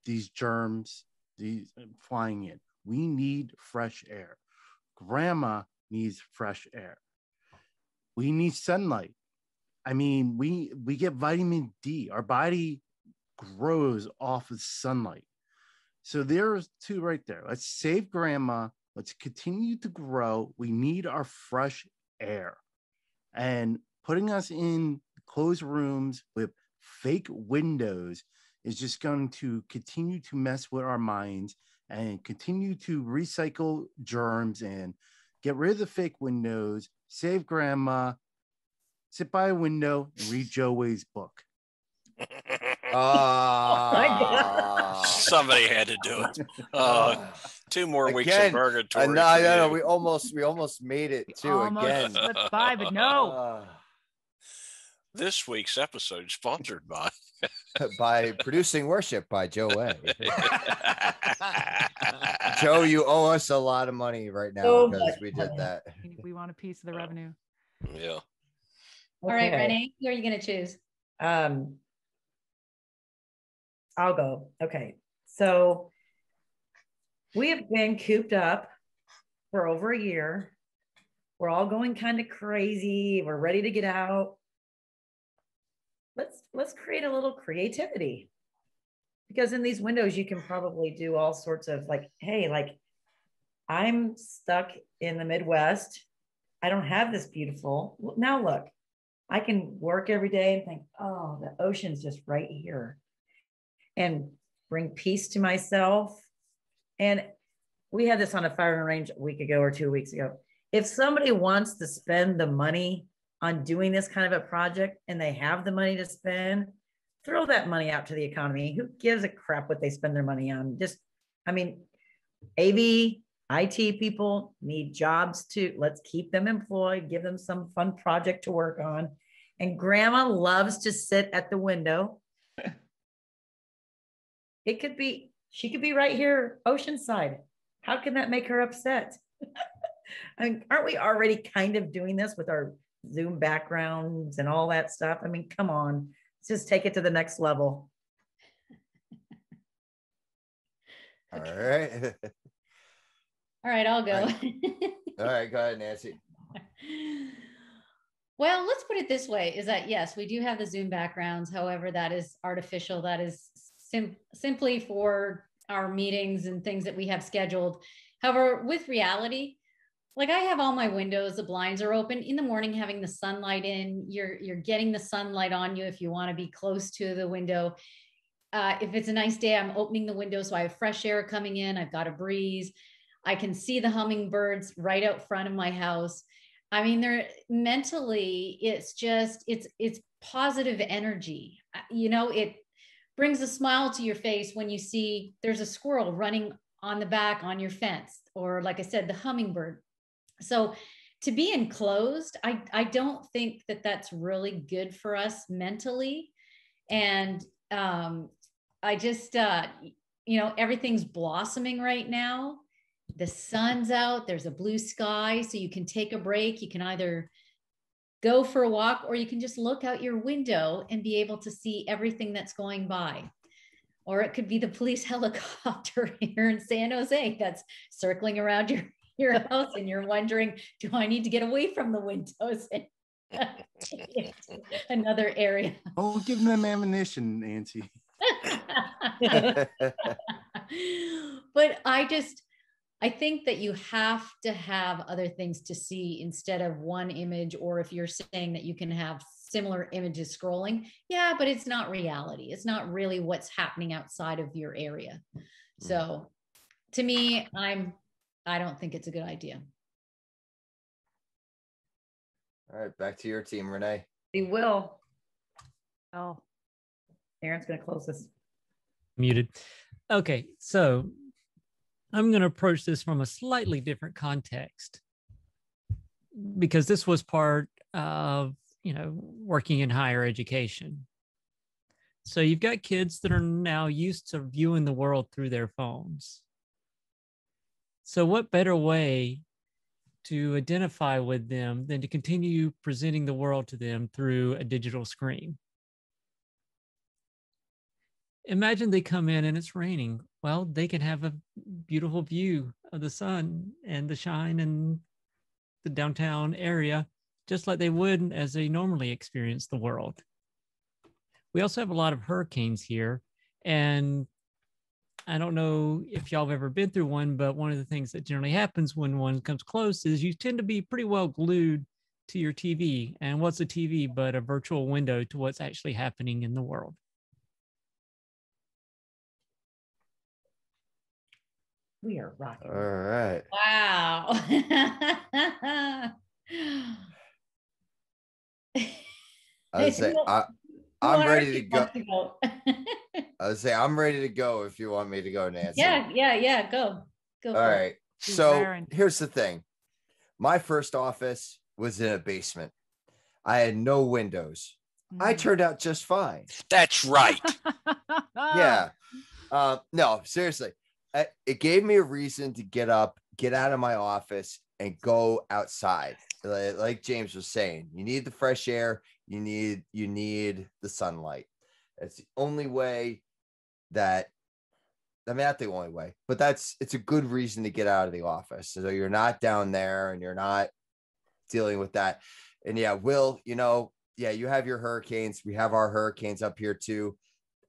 these germs, these flying in. We need fresh air. Grandma needs fresh air. We need sunlight. I mean, we get vitamin D. Our body grows off of sunlight. So there's two right there. Let's save grandma. Let's continue to grow. We need our fresh air. And putting us in closed rooms with fake windows is just going to continue to mess with our minds and continue to recycle germs and get rid of the fake windows, save grandma, sit by a window and read Joe Way's book. Somebody had to do it. 2 more weeks Again, of purgatory. No, we almost made it too Almost again. slipped by, but no. This week's episode is sponsored by Producing Worship by Joe Way. Joe, you owe us a lot of money right now because we did that. We want a piece of the revenue. Yeah. Okay. All right, Renee, who are you going to choose? I'll go. Okay. So we have been cooped up for over a year. We're all going kind of crazy. We're ready to get out. Let's create a little creativity, because in these windows you can probably do all sorts of I'm stuck in the Midwest. I don't have this beautiful. Now look, I can work every day and think, oh, the ocean's just right here, and bring peace to myself. And we had this on a firing range a week ago or 2 weeks ago. If somebody wants to spend the money on doing this kind of a project and they have the money to spend, throw that money out to the economy. Who gives a crap what they spend their money on? AV, IT people need jobs too. Let's keep them employed, give them some fun project to work on. And grandma loves to sit at the window. She could be right here, Oceanside. How can that make her upset? Aren't we already kind of doing this with our Zoom backgrounds and all that stuff? Come on, let's just take it to the next level. All right. All right, I'll go. All right, go ahead, Nancy. Well, let's put it this way, is that yes, we do have the Zoom backgrounds. However, that is artificial. That is simply for our meetings and things that we have scheduled. However, with reality, I have all my windows, the blinds are open in the morning, having the sunlight in, you're getting the sunlight on you if you want to be close to the window. If it's a nice day, I'm opening the window so I have fresh air coming in. I've got a breeze. I can see the hummingbirds right out front of my house. They're mentally, it's positive energy. It brings a smile to your face when you see there's a squirrel running on the back on your fence, or like I said, the hummingbird. So to be enclosed, I don't think that that's really good for us mentally. And I just, everything's blossoming right now. The sun's out, there's a blue sky, so you can take a break. You can either go for a walk, or you can just look out your window and be able to see everything that's going by. Or it could be the police helicopter here in San Jose that's circling around your house, and you're wondering, do I need to get away from the windows and another area? Oh, give them ammunition, Nancy. But I think that you have to have other things to see instead of one image, or if you're saying that you can have similar images scrolling, yeah, but it's not reality. It's not really what's happening outside of your area. So to me, I don't think it's a good idea. All right, back to your team, Renee. We will. Oh, Aaron's going to close this. Muted. Okay, so I'm going to approach this from a slightly different context, because this was part of, working in higher education. So you've got kids that are now used to viewing the world through their phones. So what better way to identify with them than to continue presenting the world to them through a digital screen? Imagine they come in and it's raining. Well, they can have a beautiful view of the sun and the shine in the downtown area, just like they would as they normally experience the world. We also have a lot of hurricanes here, and I don't know if y'all have ever been through one, but one of the things that generally happens when one comes close is you tend to be pretty well glued to your TV. And what's a TV but a virtual window to what's actually happening in the world? We are rocking. All right. Wow. I would say I'm ready to go. I would say I'm ready to go if you want me to go, Nancy. Yeah. Go. All right. it. So Aaron. here's the thing. My first office was in a basement. I had no windows. I turned out just fine. That's right. Yeah. No, seriously. It gave me a reason to get up, get out of my office, and go outside. Like James was saying, you need the fresh air. You need the sunlight. It's the only way that, not the only way, but it's a good reason to get out of the office. So you're not down there and you're not dealing with that. And yeah, Will, you have your hurricanes. We have our hurricanes up here too.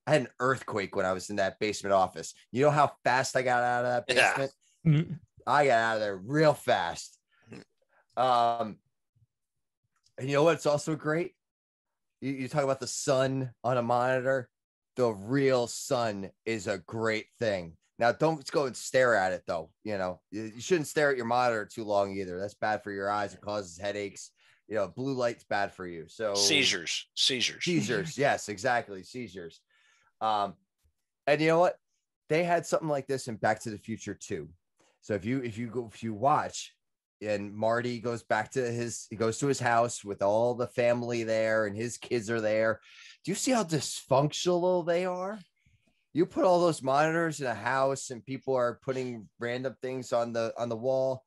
I had an earthquake when I was in that basement office. You know how fast I got out of that basement? Yeah. I got out of there real fast. And you know what's also great? You talk about the sun on a monitor. The real sun is a great thing. Now, don't go and stare at it, though. You shouldn't stare at your monitor too long either. That's bad for your eyes. It causes headaches. Blue light's bad for you. So Seizures. Yes, exactly. Seizures. And you know what? They had something like this in Back to the Future too. So if you watch, and Marty goes to his house with all the family there and his kids are there. Do you see how dysfunctional they are? You put all those monitors in a house and people are putting random things on the wall.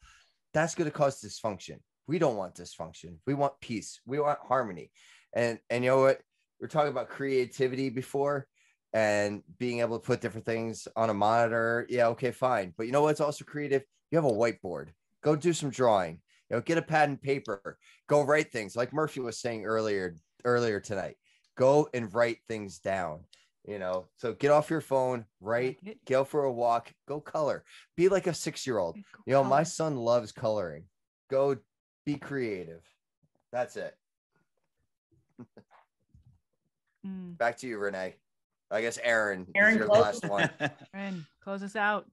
That's going to cause dysfunction. We don't want dysfunction. We want peace. We want harmony. And you know what? We're talking about creativity before and being able to put different things on a monitor. Yeah. Okay, fine. But you know what's also creative? You have a whiteboard. Go do some drawing, get a pad and paper, go write things like Murphy was saying earlier tonight. Go and write things down, so get off your phone, write, go for a walk, go color, be like a 6-year-old. My son loves coloring. Go be creative. That's it. Back to you, Renee. I guess Aaron is your last one. Aaron, close us out.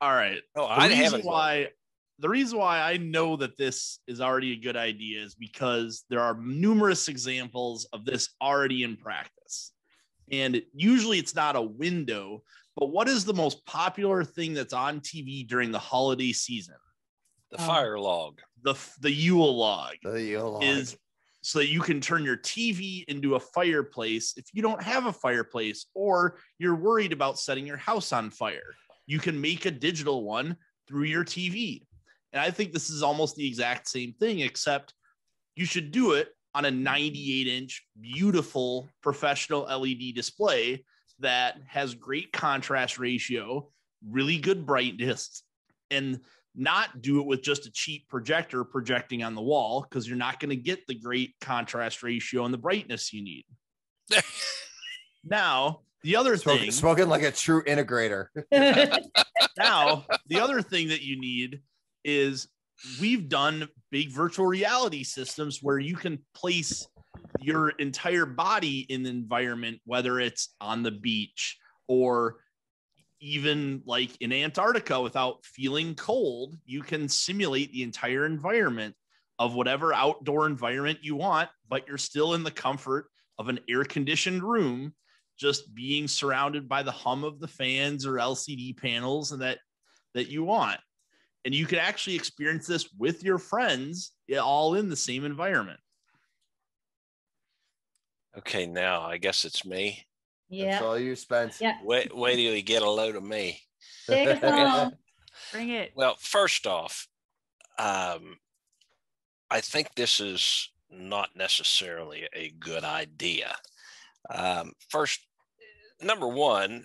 All right. Oh, The reason why I know that this is already a good idea is because there are numerous examples of this already in practice. And usually it's not a window, but what is the most popular thing that's on TV during the holiday season? The Oh. fire log. The Yule log The Yule log. is so that you can turn your TV into a fireplace if you don't have a fireplace or you're worried about setting your house on fire. You can make a digital one through your TV. And I think this is almost the exact same thing, except you should do it on a 98-inch, beautiful professional LED display that has great contrast ratio, really good brightness, and not do it with just a cheap projector projecting on the wall, because you're not going to get the great contrast ratio and the brightness you need. Now, the other thing, Spoken like a true integrator. now, the other thing that you need is we've done big virtual reality systems where you can place your entire body in the environment, whether it's on the beach or even like in Antarctica without feeling cold. You can simulate the entire environment of whatever outdoor environment you want, but you're still in the comfort of an air-conditioned room, just being surrounded by the hum of the fans or LCD panels and that you want. And you can actually experience this with your friends, all in the same environment. Okay, now I guess it's me. That's Yeah. all you, Spence. Yeah. Wait till you get a load of me. Take us home. Bring it. Well, first off, I think this is not necessarily a good idea. First, number one,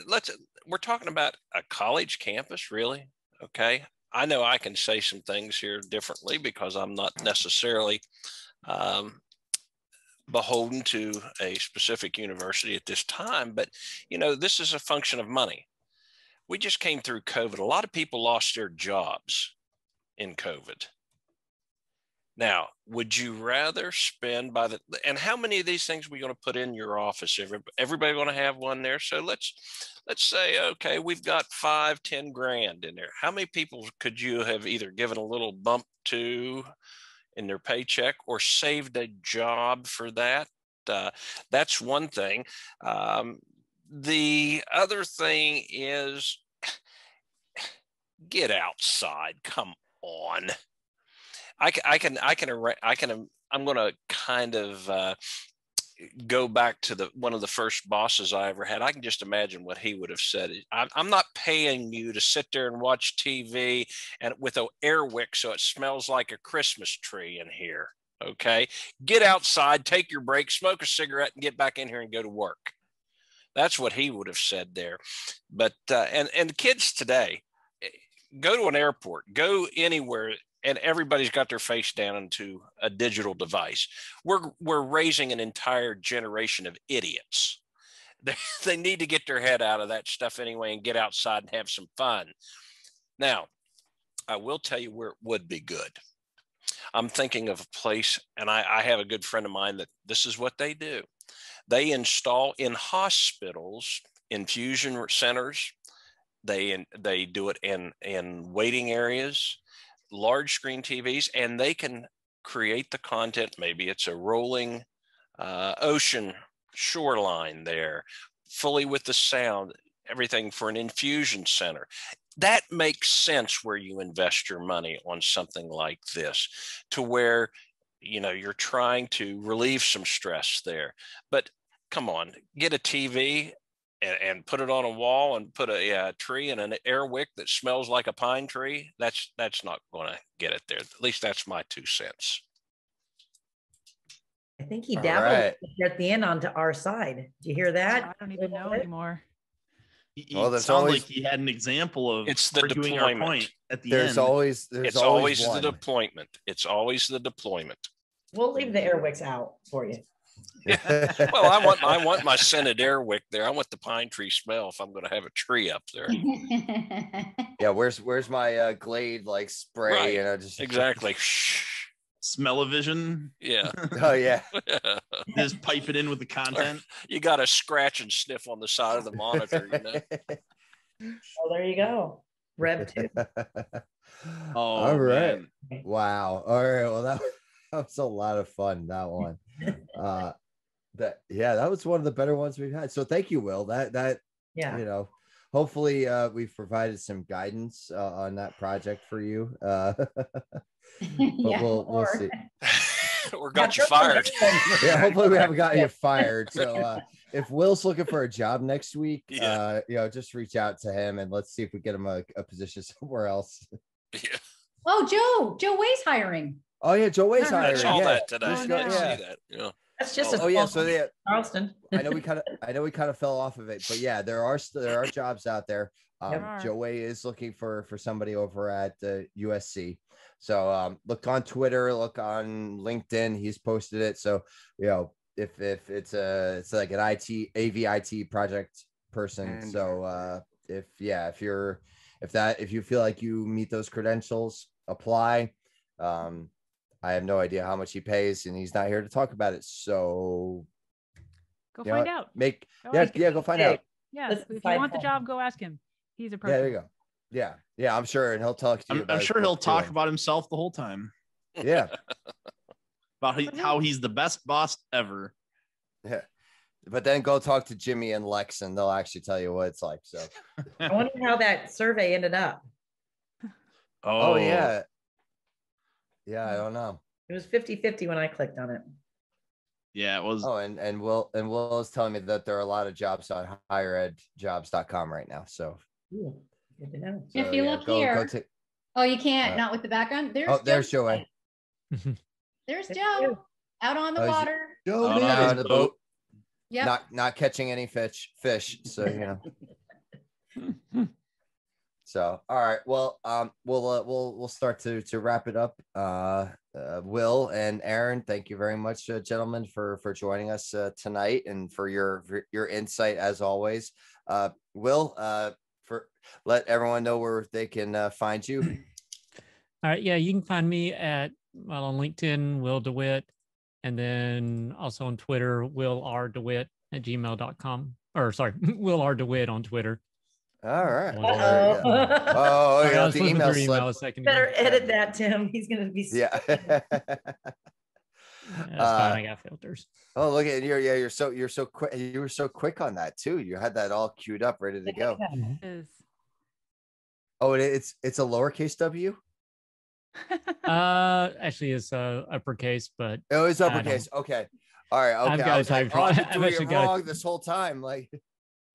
we're talking about a college campus, really? Okay. I know I can say some things here differently because I'm not necessarily beholden to a specific university at this time, but this is a function of money. We just came through COVID. A lot of people lost their jobs in COVID. Now, would you rather spend and how many of these things are we going to put in your office? Everybody going to have one there? So let's say, okay, we've got 5-10 grand in there. How many people could you have either given a little bump to in their paycheck or saved a job for that? That's one thing. The other thing is get outside. Come on. I'm going to kind of go back to one of the first bosses I ever had. I can just imagine what he would have said. I'm not paying you to sit there and watch TV and with an air wick so it smells like a Christmas tree in here. Okay, get outside, take your break, smoke a cigarette, and get back in here and go to work. That's what he would have said there. But and kids today, go to an airport, go anywhere, and everybody's got their face down into a digital device. We're raising an entire generation of idiots. They need to get their head out of that stuff anyway and get outside and have some fun. Now, I will tell you where it would be good. I'm thinking of a place, and I have a good friend of mine that this is what they do. They install in hospitals, infusion centers. They do it in waiting areas, large screen TVs, and they can create the content. Maybe it's a rolling ocean shoreline there, fully with the sound, everything for an infusion center. That makes sense where you invest your money on something like this, to where you're trying to relieve some stress there. But come on, get a TV and put it on a wall and put a tree and an air wick that smells like a pine tree. That's not going to get it there. At least that's my 2 cents. I think he All dabbled right. at the end onto our side. Do you hear that? I don't even know anymore. Well, It there's sounds always- like he had an example of It's the arguing our deployment. point at the There's end. always It's always the one. deployment. It's always the deployment. We'll leave the airwicks out for you. Well, I want my scented air wick there. I want the pine tree smell if I'm going to have a tree up there. Yeah, where's my Glade like spray? Right. Just Exactly. Smell-o-vision. Yeah. Oh yeah. Just pipe it in with the content. You got to scratch and sniff on the side of the monitor. Oh, there you go. Rev 2. Oh, All right. man. Wow. All right. Well, that was a lot of fun. That one. That was one of the better ones we've had. So thank you, Will. That Yeah. hopefully we've provided some guidance on that project for you. But we'll see. Or got you fired. Yeah, hopefully we haven't got you fired. So if Will's looking for a job next week, just reach out to him and let's see if we get him a position somewhere else. Yeah. Oh, Joe Way's hiring. Oh yeah, Joe Way's I hiring. saw Yeah. that today. Oh, I no. didn't see that. Yeah. That's just a Oh yeah, small so Charleston. I know we kind of fell off of it, but yeah, there are jobs out there. There are. Joe Way is looking for somebody over at USC. So look on Twitter, look on LinkedIn. He's posted it. So if it's like an AV IT project person. And- So if you feel like you meet those credentials, apply. I have no idea how much he pays, and he's not here to talk about it. So Go you know find what? out. Go Go ask him. find out. Yeah, Let's if you find want the out. job, go ask him. He's a Yeah, person. there you go. Yeah, I'm sure, and he'll talk to you. I'm about sure what he'll you're talk doing. about himself the whole time. Yeah, About how he's the best boss ever. yeah. But then go talk to Jimmy and Lex, and they'll actually tell you what it's like. So, I wonder how that survey ended up. oh yeah, I don't know. It was 50-50 when I clicked on it. Yeah, it was. Oh, and Will is telling me that there are a lot of jobs on higheredjobs.com right now. So, Ooh, good to know. If you look here. Oh, you can't. Not with the background. There's Joe Way. There's Joe out on the Oh, water. Joe, Oh, Now no. on the boat, Yep. not catching any fish. So So, all right. Well, we'll start to wrap it up. Will and Aaron, thank you very much, gentlemen, for joining us tonight and for your insight as always. Will, let everyone know where they can find you. All right. Yeah, you can find me on LinkedIn, Will DeWitt, and then also on Twitter, willrdewitt@gmail.com. Or sorry, Will R. DeWitt on Twitter. All right. Uh-oh. Oh, Sorry, I yeah, was the flipping email through slip. email a second ago. Better edit that, Tim. He's gonna be Yeah. That's fine. I got filters. Oh, look at you're so quick. You were so quick on that too. You had that all queued up, ready to go. Is Oh, it's a lowercase w. Actually, it's uppercase, but Oh, it's I uppercase. Okay. All right. Okay. I've got I a was like, type- I've I've been doing actually it got a- wrong this whole time. Like,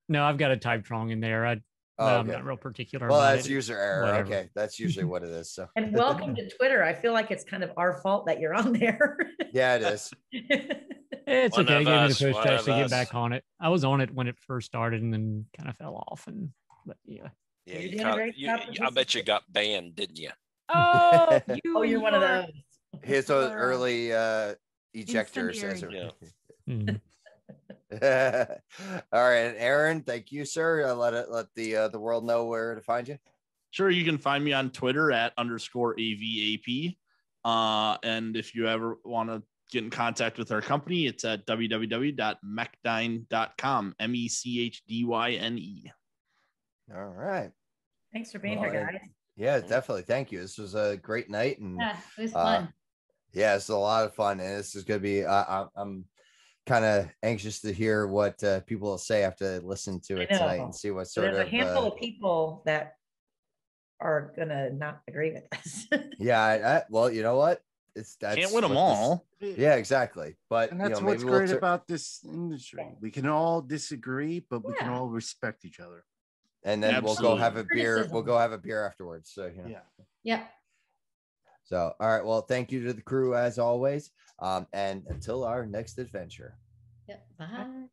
no, I've got a type wrong in there. I'm okay. not real particular. Well, about that's it. user error. Whatever. Okay, that's usually what it is. So, And welcome to Twitter. I feel like it's kind of our fault that you're on there. yeah, it is. It's One okay. It of gave me us, the push one to of actually get us. back on it. I was on it when it first started and then kind of fell off. But yeah. Yeah, You're you doing a great job I bet you got banned, didn't you? oh, Oh, you're one of those. Here's those early ejectors. Incendiary. Mhm. All right, and Aaron, thank you, sir. Let the world know where to find you. Sure, you can find me on Twitter at _AVAP. And if you ever want to get in contact with our company, it's at www.mechdyne.com. MECHDYNE. All right. Thanks for being Well, here, guys. Yeah, definitely. Thank you. This was a great night, and Yeah, it was fun. yeah, it's a lot of fun, and this is going to be. I'm kind of anxious to hear what people will say after they listen to it I know. tonight and see what So sort there's of. a handful of people that are gonna not agree with us. Yeah, well, you know what? That's Can't win them what this- all. Yeah, exactly. But And that's maybe what's we'll great about this industry. We can all disagree, but we can Yeah. all respect each other. and then we'll go have a Absolutely. beer. We'll Criticism. go have a beer afterwards. So Yeah. Yep. So all right. Well, thank you to the crew as always. And until our next adventure. Yep. Bye.